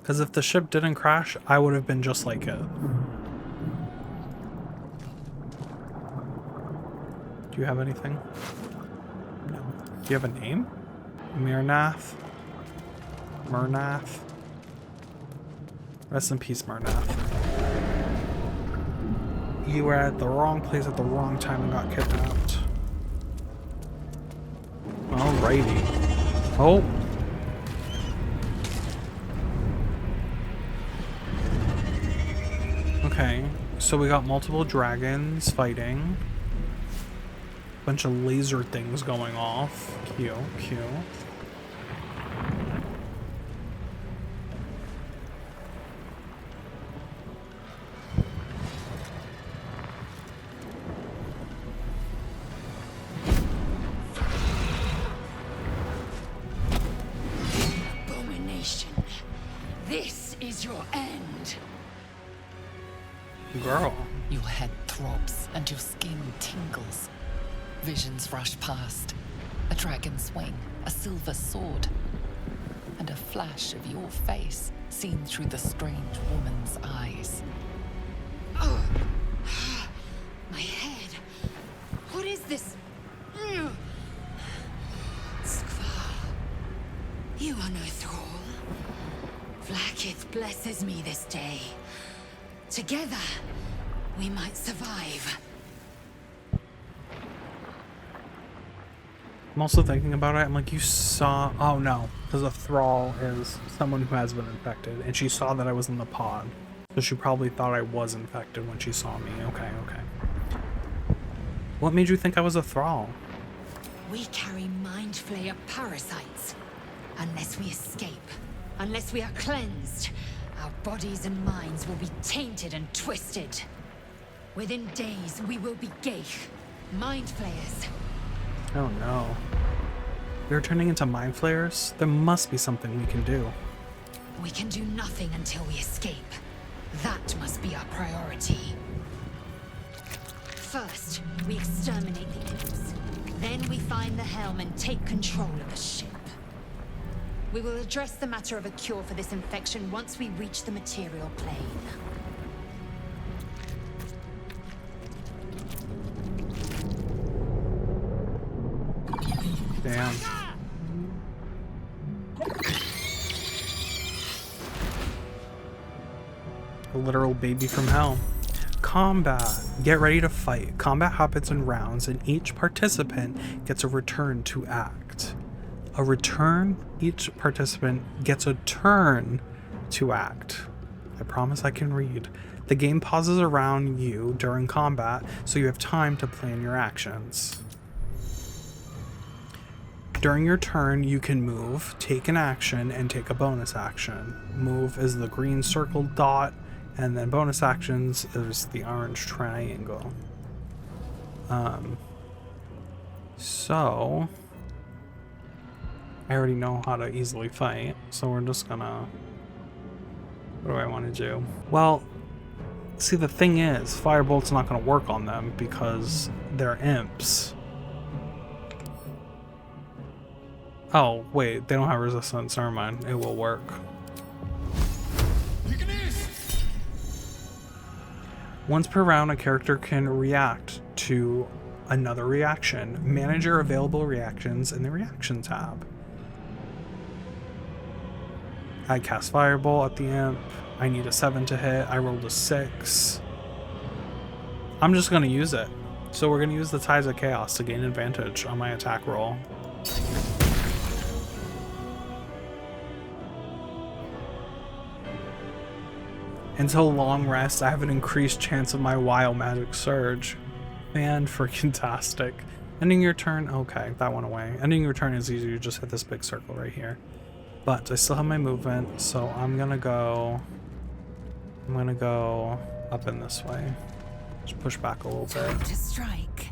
Because if the ship didn't crash, I would have been just like it. Do you have anything? No. Do you have a name? Myrnath? Myrnath? Rest in peace, Myrnath. You were at the wrong place at the wrong time and got kidnapped. Alrighty. Oh! Okay, so we got multiple dragons fighting. Bunch of laser things going off. Cute, cute. Abomination. This is your end. Girl. Your head throbs and your skin tingles. Visions rush past. A dragon's wing, a silver sword, and a flash of your face seen through the strange woman's eyes. Oh. My head. What is this? Skvar. You are no thrall. Vlaakith blesses me this day. Together, we might survive. I'm also thinking about it. I'm like, you saw... Oh, no. Because a thrall is someone who has been infected. And she saw that I was in the pod. So she probably thought I was infected when she saw me. Okay, okay. What made you think I was a thrall? We carry mindflayer parasites. Unless we escape, unless we are cleansed, our bodies and minds will be tainted and twisted. Within days, we will be Geich, mindflayers. Oh no. We're turning into mindflayers? There must be something we can do. We can do nothing until we escape. That must be our priority. First, we exterminate the imps. Then we find the helm and take control of the ship. We will address the matter of a cure for this infection once we reach the material plane. Damn. A literal baby from hell. Combat. Get ready to fight. Combat happens in rounds, and each participant gets a return to act. A return? Each participant gets a turn to act. I promise I can read. The game pauses around you during combat, so you have time to plan your actions. During your turn, you can move, take an action, and take a bonus action. Move is the green circled dot, and then bonus actions is the orange triangle. So I already know how to easily fight, so we're just gonna... What do I want to do? Well, see, the thing is, Firebolt's not gonna work on them because they're imps. Oh, wait, they don't have resistance. Never mind. It will work. Once per round, a character can react to another reaction. Manage your available reactions in the reaction tab. I cast Fireball at the imp. I need a 7 to hit. I rolled a 6. I'm just going to use it. So we're going to use the Tides of Chaos to gain advantage on my attack roll. Until long rest, I have an increased chance of my wild magic surge. Fan-freaking-tastic. Ending your turn, okay, that went away. Ending your turn is easy, you just hit this big circle right here. But I still have my movement, so I'm gonna go up in this way. Just push back a little bit. Time to strike.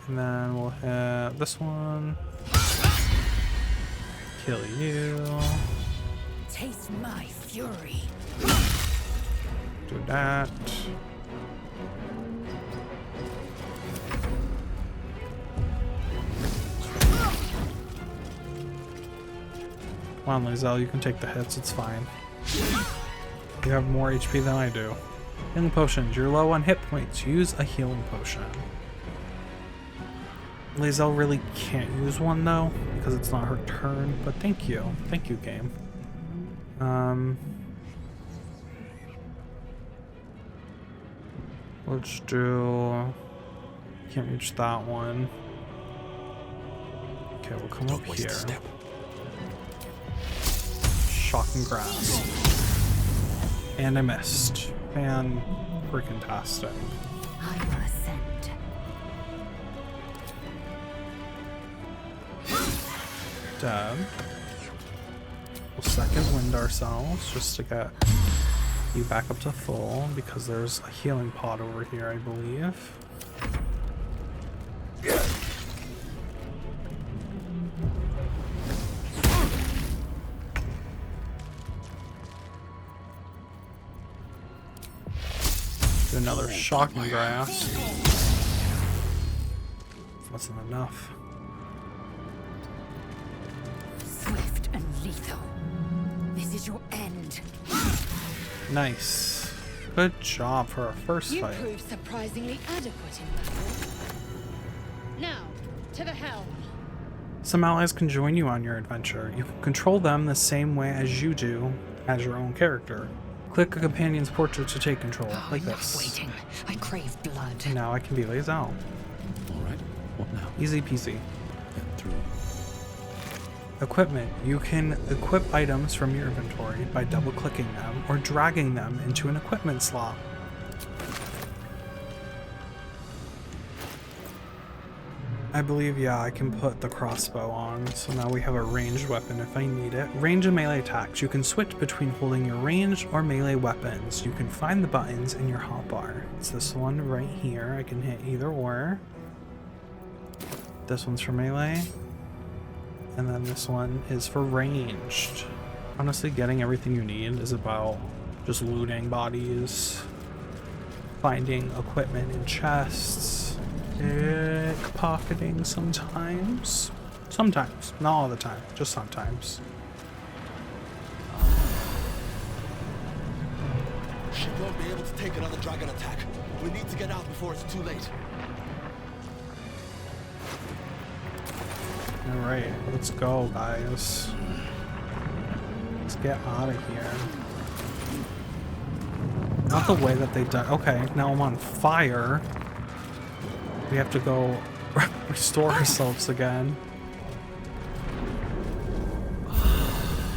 And then we'll hit this one. Kill you. Taste my fury. Do that. Come on, Lizelle, you can take the hits, it's fine. You have more HP than I do. Healing potions. You're low on hit points. Use a healing potion. Lizelle really can't use one though, because it's not her turn, but thank you. Thank you, game. Let's do... Can't reach that one. Okay, we'll come up here. Shocking grass. And I missed. And freaking tastic. I will ascend. Dead. We'll second wind ourselves just to get you back up to full because there's a healing pod over here, I believe. Do another shocking grass. Wasn't enough. Swift and lethal. This is your end. Nice. Good job for our first You fight. proved surprisingly adequate in battle. Now, to the helm. Some allies can join you on your adventure. You can control them the same way as you do as your own character. Click a companion's portrait to take control, like this. Waiting. I crave blood. And now I can be laid out. Alright, what now? Easy peasy. Get through. Equipment. You can equip items from your inventory by double-clicking them or dragging them into an equipment slot. I believe, yeah, I can put the crossbow on, so now we have a ranged weapon if I need it. Range and melee attacks. You can switch between holding your ranged or melee weapons. You can find the buttons in your hotbar. It's this one right here. I can hit either or. This one's for melee. And then this one is for ranged. Honestly, getting everything you need is about just looting bodies, finding equipment in chests, pickpocketing sometimes. Sometimes, not all the time, just sometimes. She won't be able to take another dragon attack. We need to get out before it's too late. Alright, let's go, guys. Let's get out of here. Not the way that they died. Okay, now I'm on fire. We have to go restore ourselves again.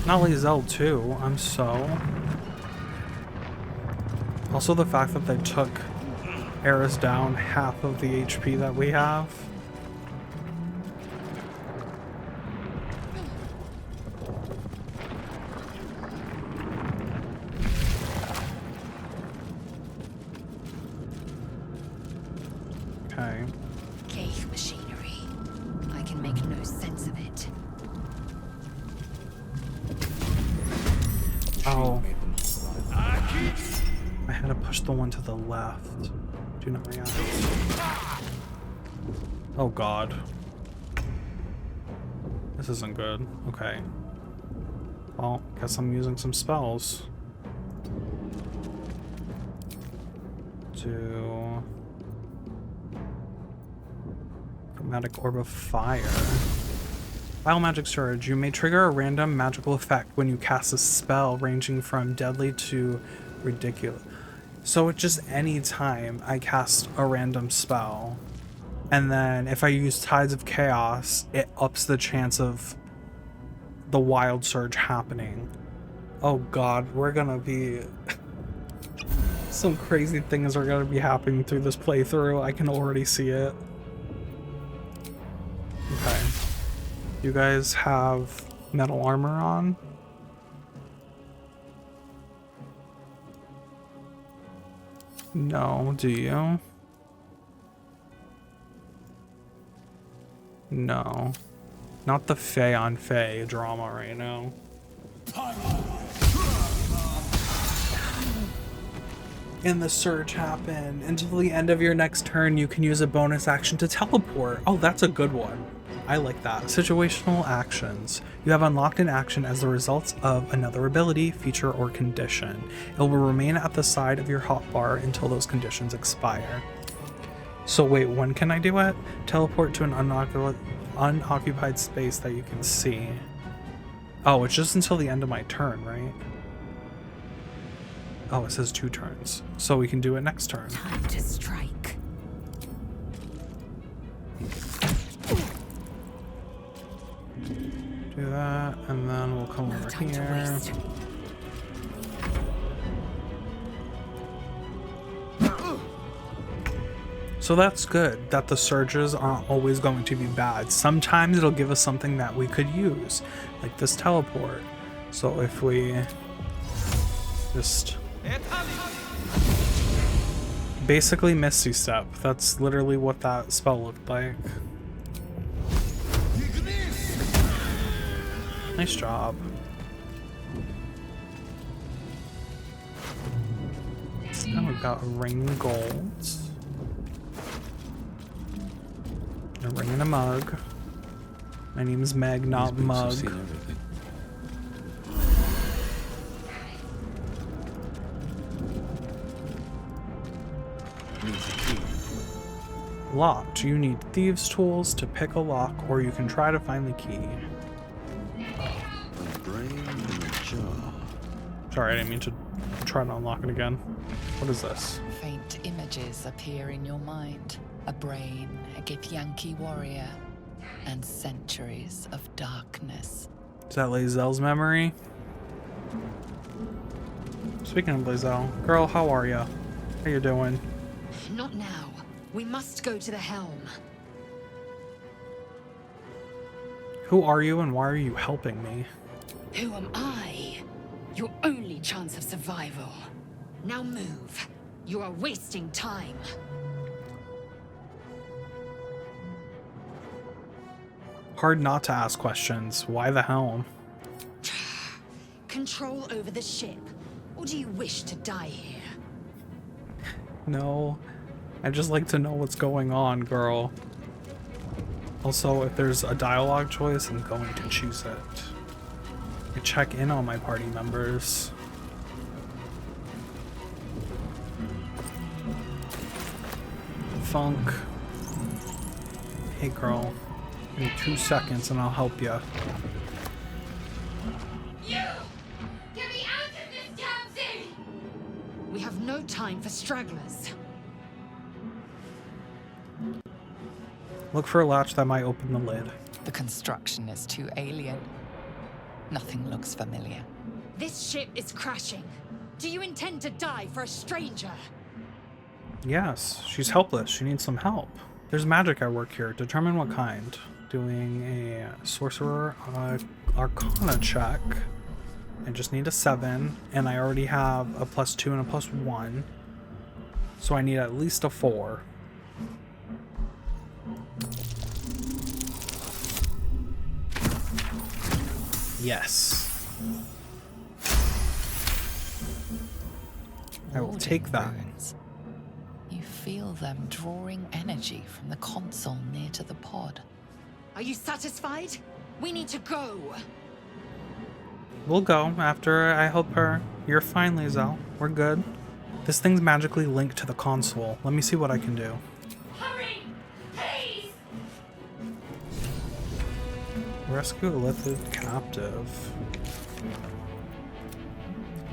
Not Lizelle too, I'm so. Also the fact that they took Aeris down half of the HP that we have. Okay. Cave machinery. I can make no sense of it. Oh. I had to push the one to the left. Do not react. Oh god. This isn't good. Okay. Well, guess I'm using some spells. To chromatic orb of fire. Biomagic surge. You may trigger a random magical effect when you cast a spell ranging from deadly to ridiculous. So it's just any time I cast a random spell, and then if I use Tides of Chaos, it ups the chance of the wild surge happening. Oh god, we're gonna be... some crazy things are gonna be happening through this playthrough. I can already see it. Okay. You guys have metal armor on? No, do you? No. Not the Fey on Fey drama right now. And the surge happened. Until the end of your next turn, you can use a bonus action to teleport. Oh, that's a good one. I like that. Situational actions. You have unlocked an action as the result of another ability, feature, or condition. It will remain at the side of your hotbar until those conditions expire. So wait, when can I do it? Teleport to an unoccupied space that you can see. Oh, it's just until the end of my turn, right? Oh, it says 2 turns. So we can do it next turn. Time to strike. Do that, and then we'll come over here. So that's good, that the surges aren't always going to be bad. Sometimes it'll give us something that we could use, like this teleport. So if we just... basically Misty Step. That's literally what that spell looked like. Nice job. Now we've got a ring gold. A ring and a mug. My name is Meg, not Mug. Locked. You need thieves' tools to pick a lock, or you can try to find the key. Sorry, I didn't mean to try to unlock it again. What is this? Faint images appear in your mind. A brain, a Githyanki warrior, and centuries of darkness. Is that Lae'zel's memory? Speaking of Lae'zel, girl, how are ya? How you doing? Not now. We must go to the helm. Who are you and why are you helping me? Who am I? Your only chance of survival. Now move. You are wasting time. Hard not to ask questions. Why the helm? Control over the ship. Or do you wish to die here? No. I just like to know what's going on, girl. Also, if there's a dialogue choice, I'm going to choose it. I check in on my party members. Funk. Hey girl. Give me 2 seconds and I'll help you. You! Get me out of this damn thing! We have no time for stragglers. Look for a latch that might open the lid. The construction is too alien. Nothing looks familiar. This ship is crashing. Do you intend to die for a stranger? Yes, she's helpless. She needs some help. There's magic at work here. Determine what kind. Doing a sorcerer arcana check. I just need a 7, and I already have a +2 and a +1. So I need at least a 4. Yes. I will take that. Runes. You feel them drawing energy from the console near to the pod. Are you satisfied? We need to go. We'll go after I help her. You're fine, Lae'zel. We're good. This thing's magically linked to the console. Let me see what I can do. Hurry! Please! Rescue a lifted captive.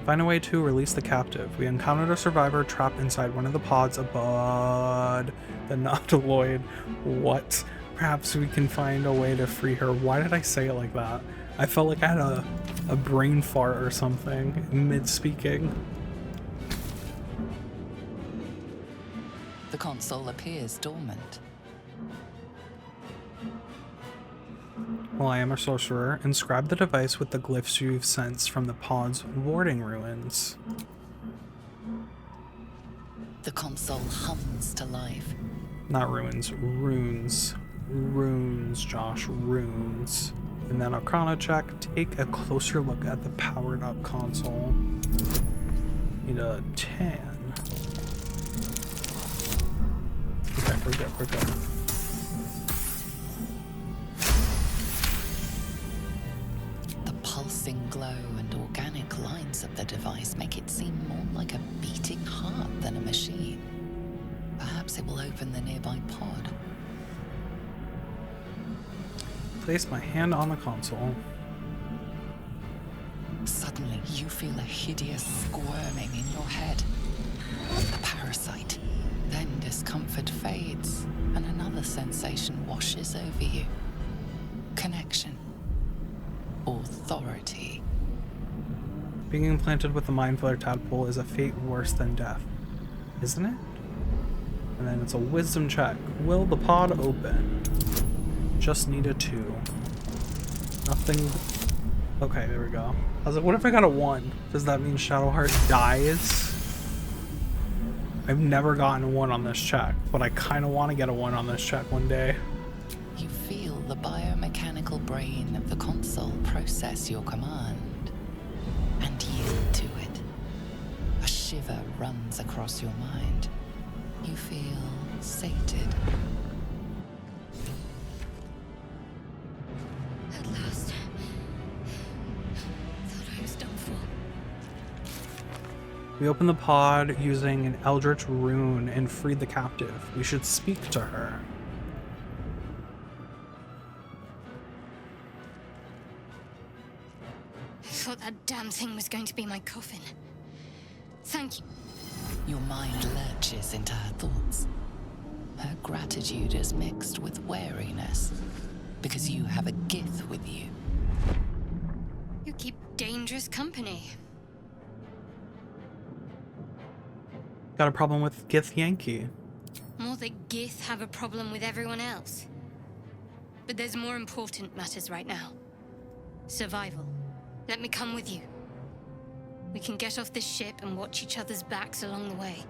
Find a way to release the captive. We encountered a survivor trapped inside one of the pods aboard the Nautiloid. What? Perhaps we can find a way to free her. Why did I say it like that? I felt like I had a brain fart or something mid-speaking. The console appears dormant. Well, I am a sorcerer. Inscribe the device with the glyphs you've sensed from the pod's warding ruins. The console hums to life. Not ruins, runes. Runes, Josh, runes. And then Arcana check. Take a closer look at the powered up console. Need a 10. Okay, we're good, we're good. The pulsing glow and organic lines of the device make it seem more like a beating heart than a machine. Perhaps it will open the nearby pod. Place my hand on the console. Suddenly, you feel a hideous squirming in your head. A parasite. Then discomfort fades, and another sensation washes over you. Connection. Authority. Being implanted with the mindflayer tadpole is a fate worse than death. Isn't it? And then it's a wisdom check. Will the pod open? Just need a 2. Nothing. Okay, there we go. I was like, what if I got a 1? Does that mean Shadowheart dies? I've never gotten a 1 on this check, but I kind of want to get a 1 on this check one day. You feel the biomechanical brain of the console process your command and yield to it. A shiver runs across your mind. You feel sated. At last. Thought I was done for. We opened the pod using an eldritch rune and freed the captive. We should speak to her. I thought that damn thing was going to be my coffin. Thank you. Your mind lurches into her thoughts. Her gratitude is mixed with wariness, because you have a gith with you. You keep dangerous company. Got a problem with Gith Yankee. More that Gith have a problem with everyone else. But there's more important matters right now. Survival. Let me come with you. We can get off this ship and watch each other's backs along the way.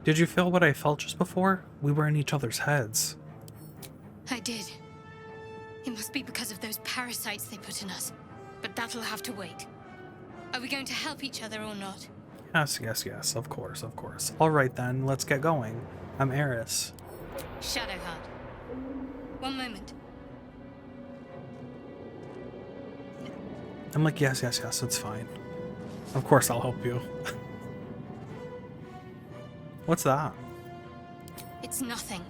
Did you feel what I felt just before? We were in each other's heads. I did. It must be because of those parasites they put in us. But that'll have to wait. Are we going to help each other or not? Yes, yes, yes, of course, of course. Alright then, let's get going. I'm Aeris. Shadowheart. One moment. I'm like, yes, yes, yes, it's fine. Of course I'll help you. What's that? It's nothing.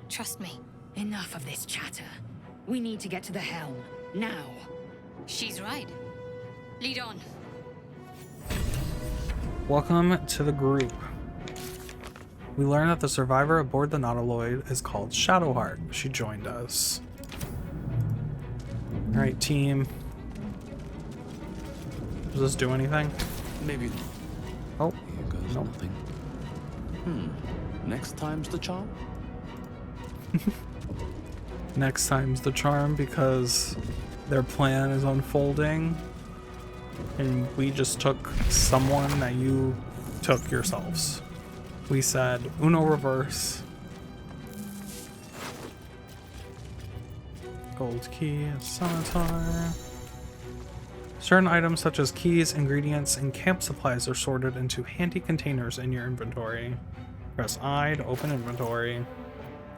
Trust me. Enough of this chatter. We need to get to the helm. Now. She's right. Lead on. Welcome to the group. We learned that the survivor aboard the Nautiloid is called Shadowheart. She joined us. Alright, team. Does this do anything? Maybe. Oh, Here goes nope. nothing. Next time's the charm? Next time's the charm because their plan is unfolding and we just took someone that you took yourselves. We said Uno reverse. Gold key, scimitar. Certain items such as keys, ingredients, and camp supplies are sorted into handy containers in your inventory. Press I to open inventory.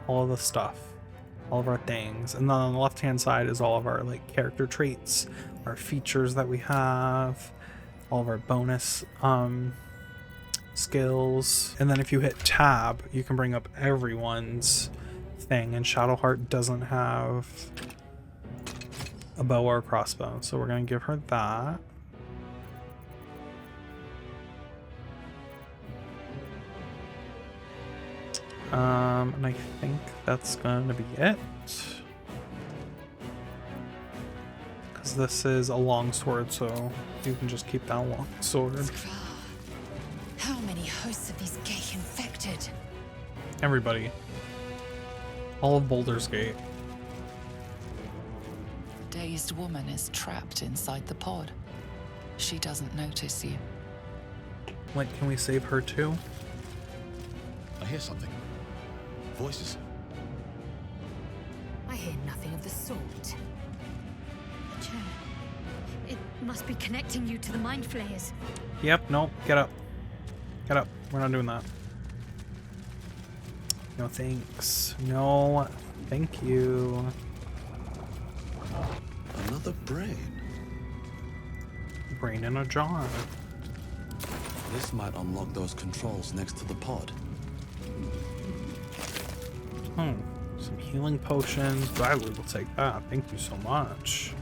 all of the stuff, all of our things. And then on the left hand side is all of our like character traits, our features that we have, all of our bonus skills. And then if you hit tab, you can bring up everyone's thing, and Shadowheart doesn't have a bow or a crossbow, so we're gonna give her that. And I think that's gonna be it, because this is a long sword, so you can just keep that long sword. How many hosts of these gay infected? Everybody. All of Baldur's Gate. Dazed woman is trapped inside the pod. She doesn't notice you. Like, can we save her too? I hear something. Voices. I hear nothing of the sort. Chair. It must be connecting you to the mindflayers. Yep, no, get up. Get up. We're not doing that. No thanks. No, thank you. Another brain. Brain in a jar. This might unlock those controls next to the pod. Some healing potions. Gladly will take that. Thank you so much.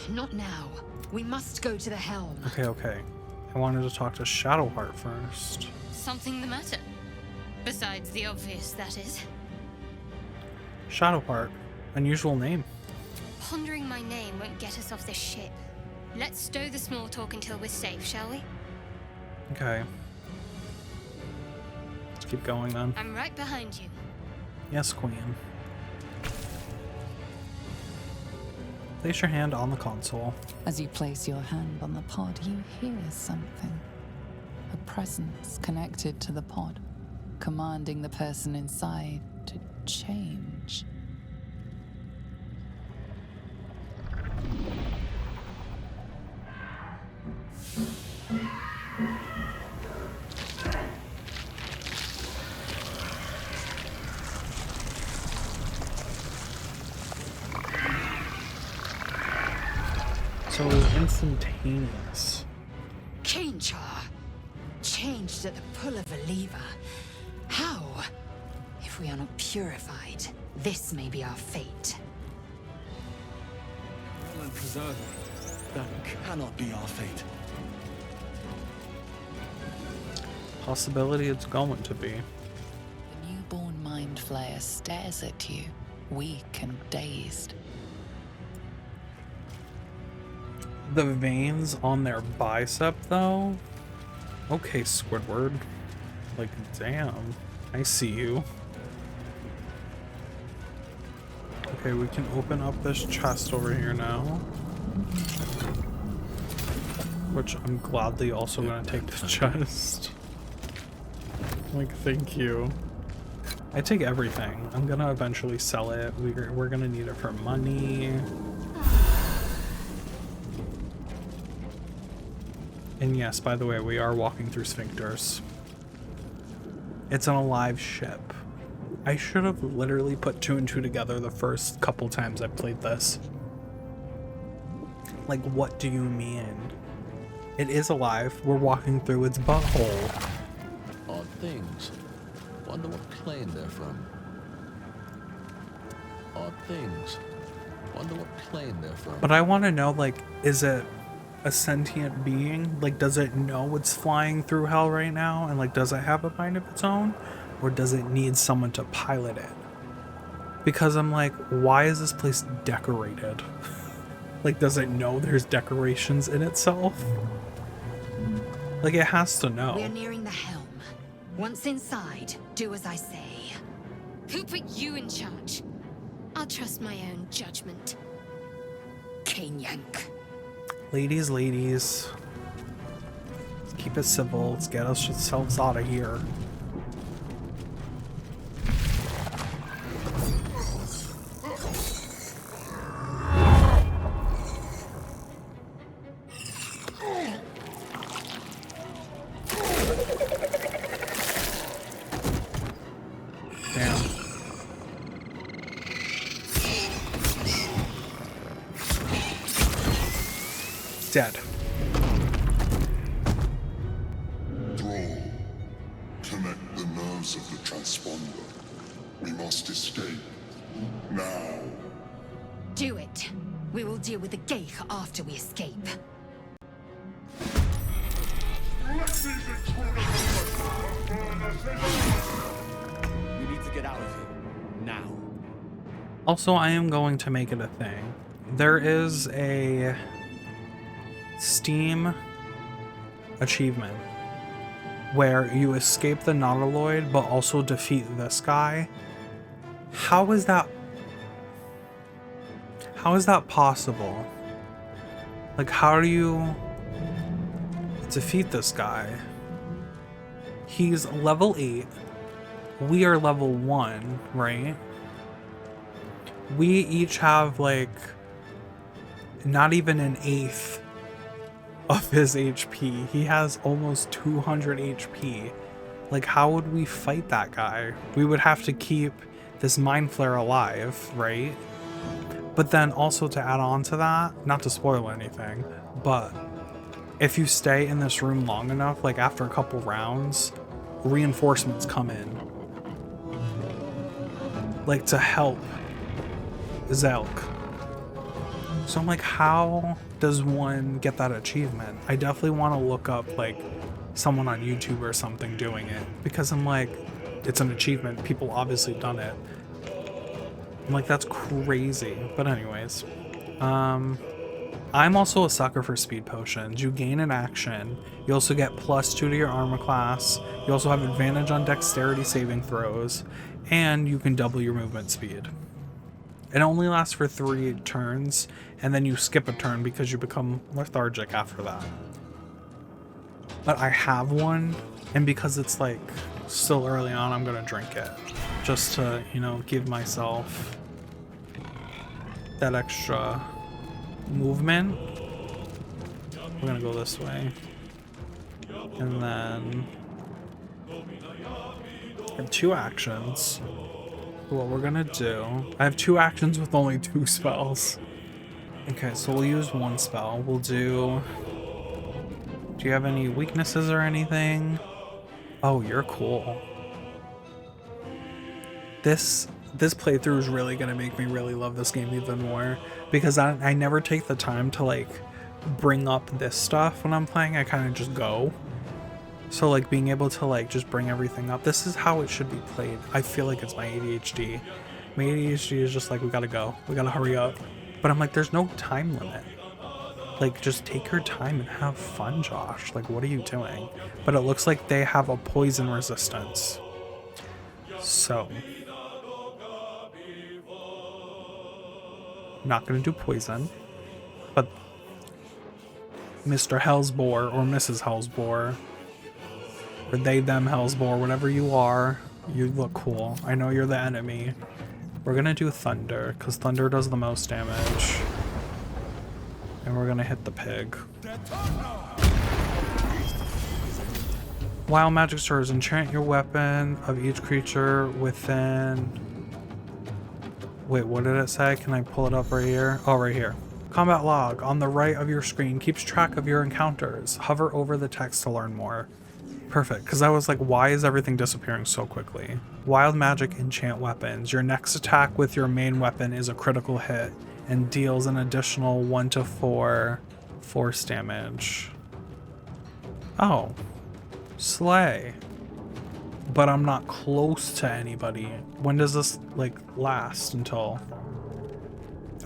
Not now. We must go to the helm. Okay. I wanted to talk to Shadowheart first. Something the matter? Besides the obvious, that is. Shadowheart. Unusual name. Pondering my name won't get us off this ship. Let's stow the small talk until we're safe, shall we? Okay. Let's keep going then. I'm right behind you. Yes, Queen. Place your hand on the console. As you place your hand on the pod, you hear something. A presence connected to the pod, commanding the person inside to change. So it was instantaneous. Change her. Changed at the pull of a lever. How? If we are not purified, this may be our fate. And preserve me. That cannot be our fate. Possibility it's going to be. The newborn mindflayer stares at you, weak and dazed. The veins on their bicep, though? Okay, Squidward. Like, damn. I see you. Okay, we can open up this chest over here now. Which I'm gladly also gonna take the chest. Like, thank you. I take everything. I'm gonna eventually sell it. We're gonna need it for money. And yes, by the way, we are walking through sphincters. It's an alive ship. I should have literally put 2 and 2 together the first couple times I played this. Like, what do you mean? It is alive. We're walking through its butthole. Odd things. Wonder what plane they're from. Odd things. Wonder what plane they're from. But I want to know, like, is it a sentient being? Like, does it know it's flying through hell right now? And, like, does it have a mind of its own? Or does it need someone to pilot it? Because I'm like, why is this place decorated? Like, does it know there's decorations in itself? Like, it has to know. We're nearing the helm. Once inside, do as I say. Who put you in charge? I'll trust my own judgment. Cane yank. Ladies. Let's keep it civil. Let's get ourselves out of here. Damn. Dead. Thrall, connect the nerves of the transponder. We must escape. Now. Do it. We will deal with the Geich after we escape. We need to get out of here. Now. Also, I am going to make it a thing. There is a Steam achievement where you escape the Nautiloid but also defeat this guy. How is that possible? Like, how do you defeat this guy? He's level 8. We are level 1, right? We each have, like, not even an eighth of his HP. He has almost 200 HP. Like, how would we fight that guy? We would have to keep this mindflayer alive, right? But then also to add on to that, not to spoil anything, but if you stay in this room long enough, like after a couple rounds, reinforcements come in. Like to help Zelk. So I'm like, how does one get that achievement? I definitely want to look up like someone on YouTube or something doing it, because I'm like, it's an achievement. People obviously done it. I'm like, that's crazy. But anyways, I'm also a sucker for speed potions. You gain an action. You also get +2 to your armor class. You also have advantage on dexterity saving throws, and you can double your movement speed. It only lasts for 3 turns, and then you skip a turn because you become lethargic after that. But I have one, and because it's like still early on, I'm gonna drink it just to, you know, give myself that extra movement. We're gonna go this way, and then I have 2 actions. What we're gonna do, I have 2 actions with only 2 spells. Okay, so we'll use 1 spell. We'll do you have any weaknesses or anything? Oh, you're cool. This playthrough is really gonna make me really love this game even more, because I never take the time to like bring up this stuff when I'm playing. I kind of just go. So like being able to like just bring everything up, this is how it should be played. I feel like it's my ADHD. My ADHD is just like, we gotta go, we gotta hurry up. But I'm like, there's no time limit. Like, just take your time and have fun, Josh. Like, what are you doing? But it looks like they have a poison resistance. So not gonna do poison, but Mr. Hellsbore or Mrs. Hellsbore, or they, them Hellsbore, whatever you are, you look cool. I know you're the enemy. We're gonna do Thunder, because Thunder does the most damage. And we're gonna hit the pig. Wild magic stores. Enchant your weapon of each creature within... Wait, what did it say? Can I pull it up right here? Oh, right here. Combat log on the right of your screen keeps track of your encounters. Hover over the text to learn more. Perfect, because I was like, why is everything disappearing so quickly? Wild magic enchant weapons. Your next attack with your main weapon is a critical hit and deals an additional 1 to 4 force damage. Oh, slay. But I'm not close to anybody. When does this like last? Until...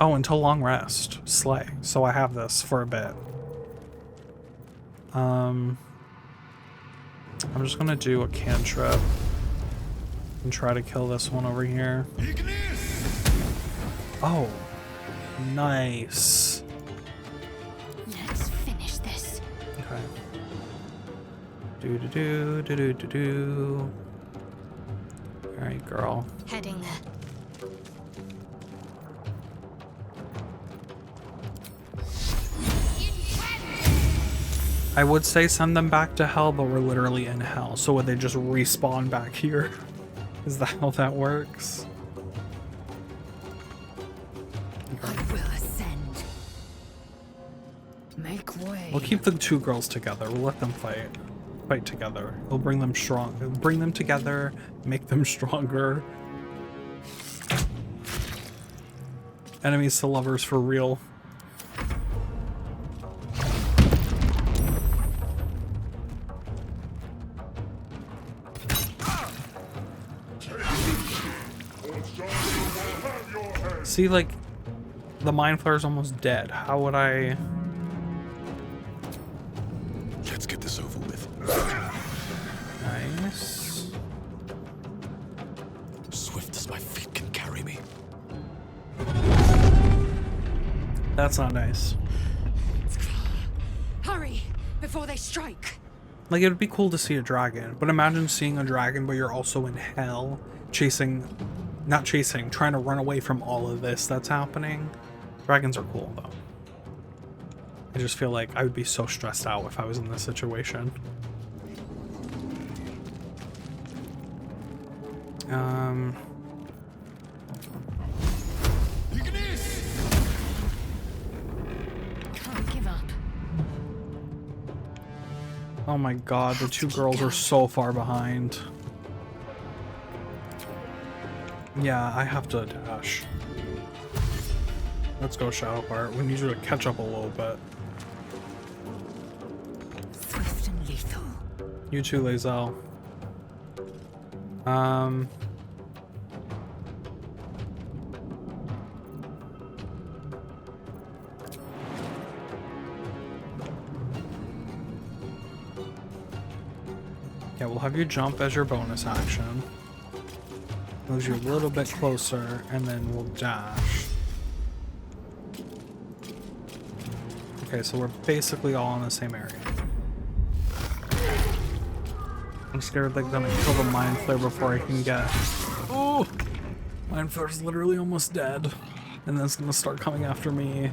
Oh, until long rest. Slay. So I have this for a bit. I'm just gonna do a cantrip and try to kill this one over here. Oh, nice. Let's finish this. Okay. Do. All right, girl. Heading there. I would say send them back to hell, but we're literally in hell. So would they just respawn back here? Is that how that works? I will ascend. Make way. We'll keep the two girls together. We'll let them fight together. We'll bring them bring them together, make them stronger. Enemies to lovers for real. See, like, the mindflayer's almost dead. How would I... Let's get this over with. Nice. Swift as my feet can carry me. That's not nice. Hurry, before they strike. Like, it would be cool to see a dragon, but imagine seeing a dragon but you're also in hell, trying to run away from all of this that's happening. Dragons are cool, though. I just feel like I would be so stressed out if I was in this situation. Can't give up. Oh my god, the two girls are so far behind. Yeah, I have to dash. Let's go, Shadowheart. We need you to catch up a little bit. Swift and lethal. You too, Lae'zel. Yeah, we'll have you jump as your bonus action. Moves you a little bit closer, and then we'll dash. Okay, so we're basically all in the same area. I'm scared they're gonna kill the mindflayer before I can get... Oh! Mindflayer's literally almost dead. And then it's gonna start coming after me.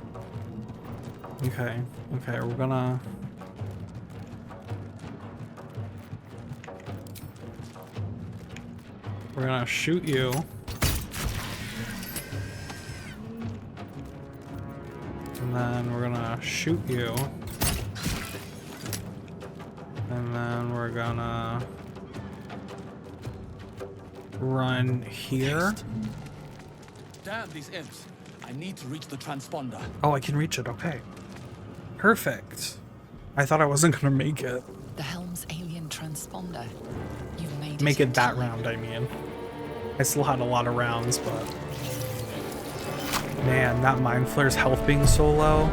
Okay, we're gonna shoot you. And then we're gonna shoot you. And then we're gonna run here. Damn these imps. I need to reach the transponder. Oh, I can reach it. Okay. Perfect. I thought I wasn't gonna make it. The Helm's alien transponder. You've made it. Make it that round, I mean. I still had a lot of rounds, but... Man, that mindflayer's health being so low.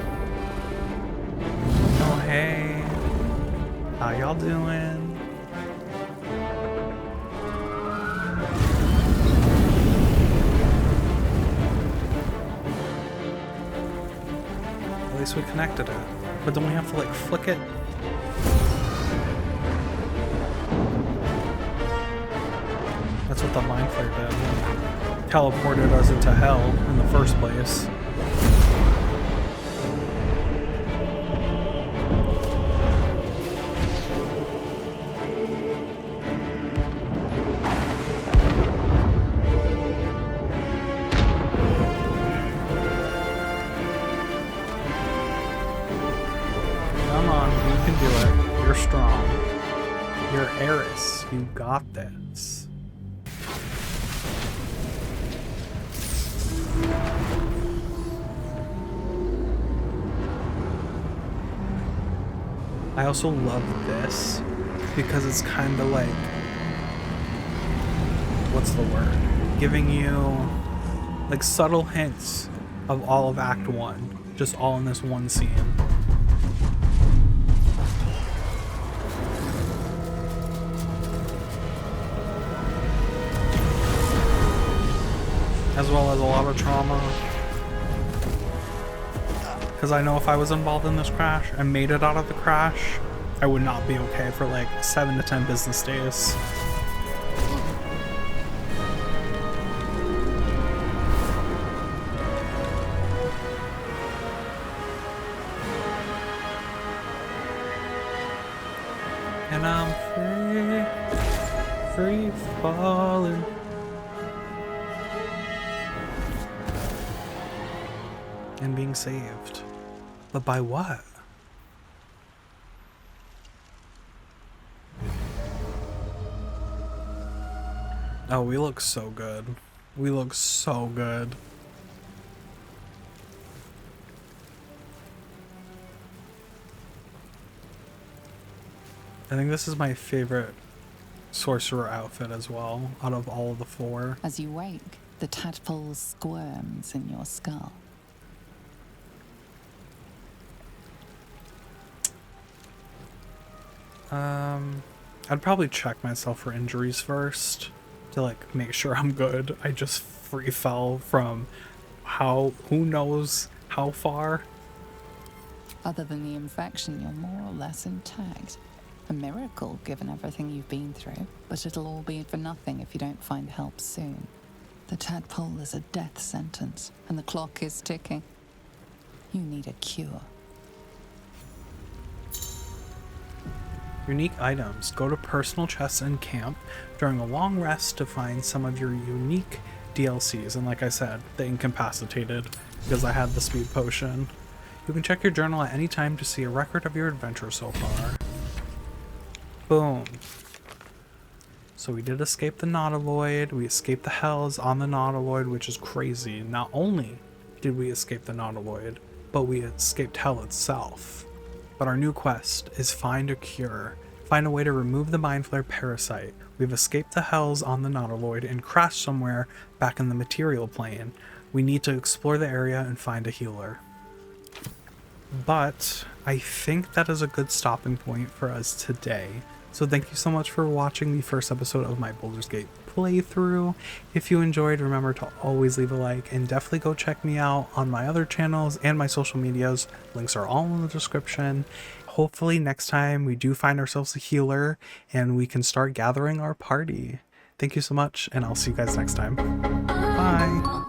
Oh, hey. How y'all doing? At least we connected it. But don't we have to, like, flick it? That's what the mindflayer did. Teleported us into hell in the first place. Come on, you can do it. You're strong. You're Aeris. You got this. I also love this because it's kind of like, what's the word? Giving you like subtle hints of all of Act 1, just all in this one scene. As well as a lot of trauma. Because I know if I was involved in this crash and made it out of the crash, I would not be okay for like 7 to 10 business days. And I'm free falling. And being saved. But by what? Oh, we look so good. We look so good. I think this is my favorite sorcerer outfit as well, out of all of the 4. As you wake, the tadpole squirms in your skull. I'd probably check myself for injuries first to like make sure I'm good. I just free fell from who knows how far. Other than the infection, you're more or less intact. A miracle, given everything you've been through, but it'll all be for nothing if you don't find help soon. The tadpole is a death sentence, and the clock is ticking. You need a cure. Unique items. Go to personal chests in camp during a long rest to find some of your unique DLCs. And like I said, the incapacitated, because I had the speed potion. You can check your journal at any time to see a record of your adventure so far. Boom. So we did escape the Nautiloid. We escaped the hells on the Nautiloid, which is crazy. Not only did we escape the Nautiloid, but we escaped hell itself. But our new quest is find a cure. Find a way to remove the mindflayer parasite. We've escaped the hells on the Nautiloid and crashed somewhere back in the material plane. We need to explore the area and find a healer. But I think that is a good stopping point for us today. So thank you so much for watching the first episode of my Baldur's Gate playthrough. If you enjoyed, remember to always leave a like, and definitely go check me out on my other channels and my social medias. Links are all in the description. Hopefully next time we do find ourselves a healer and we can start gathering our party. Thank you so much, and I'll see you guys next time. Bye!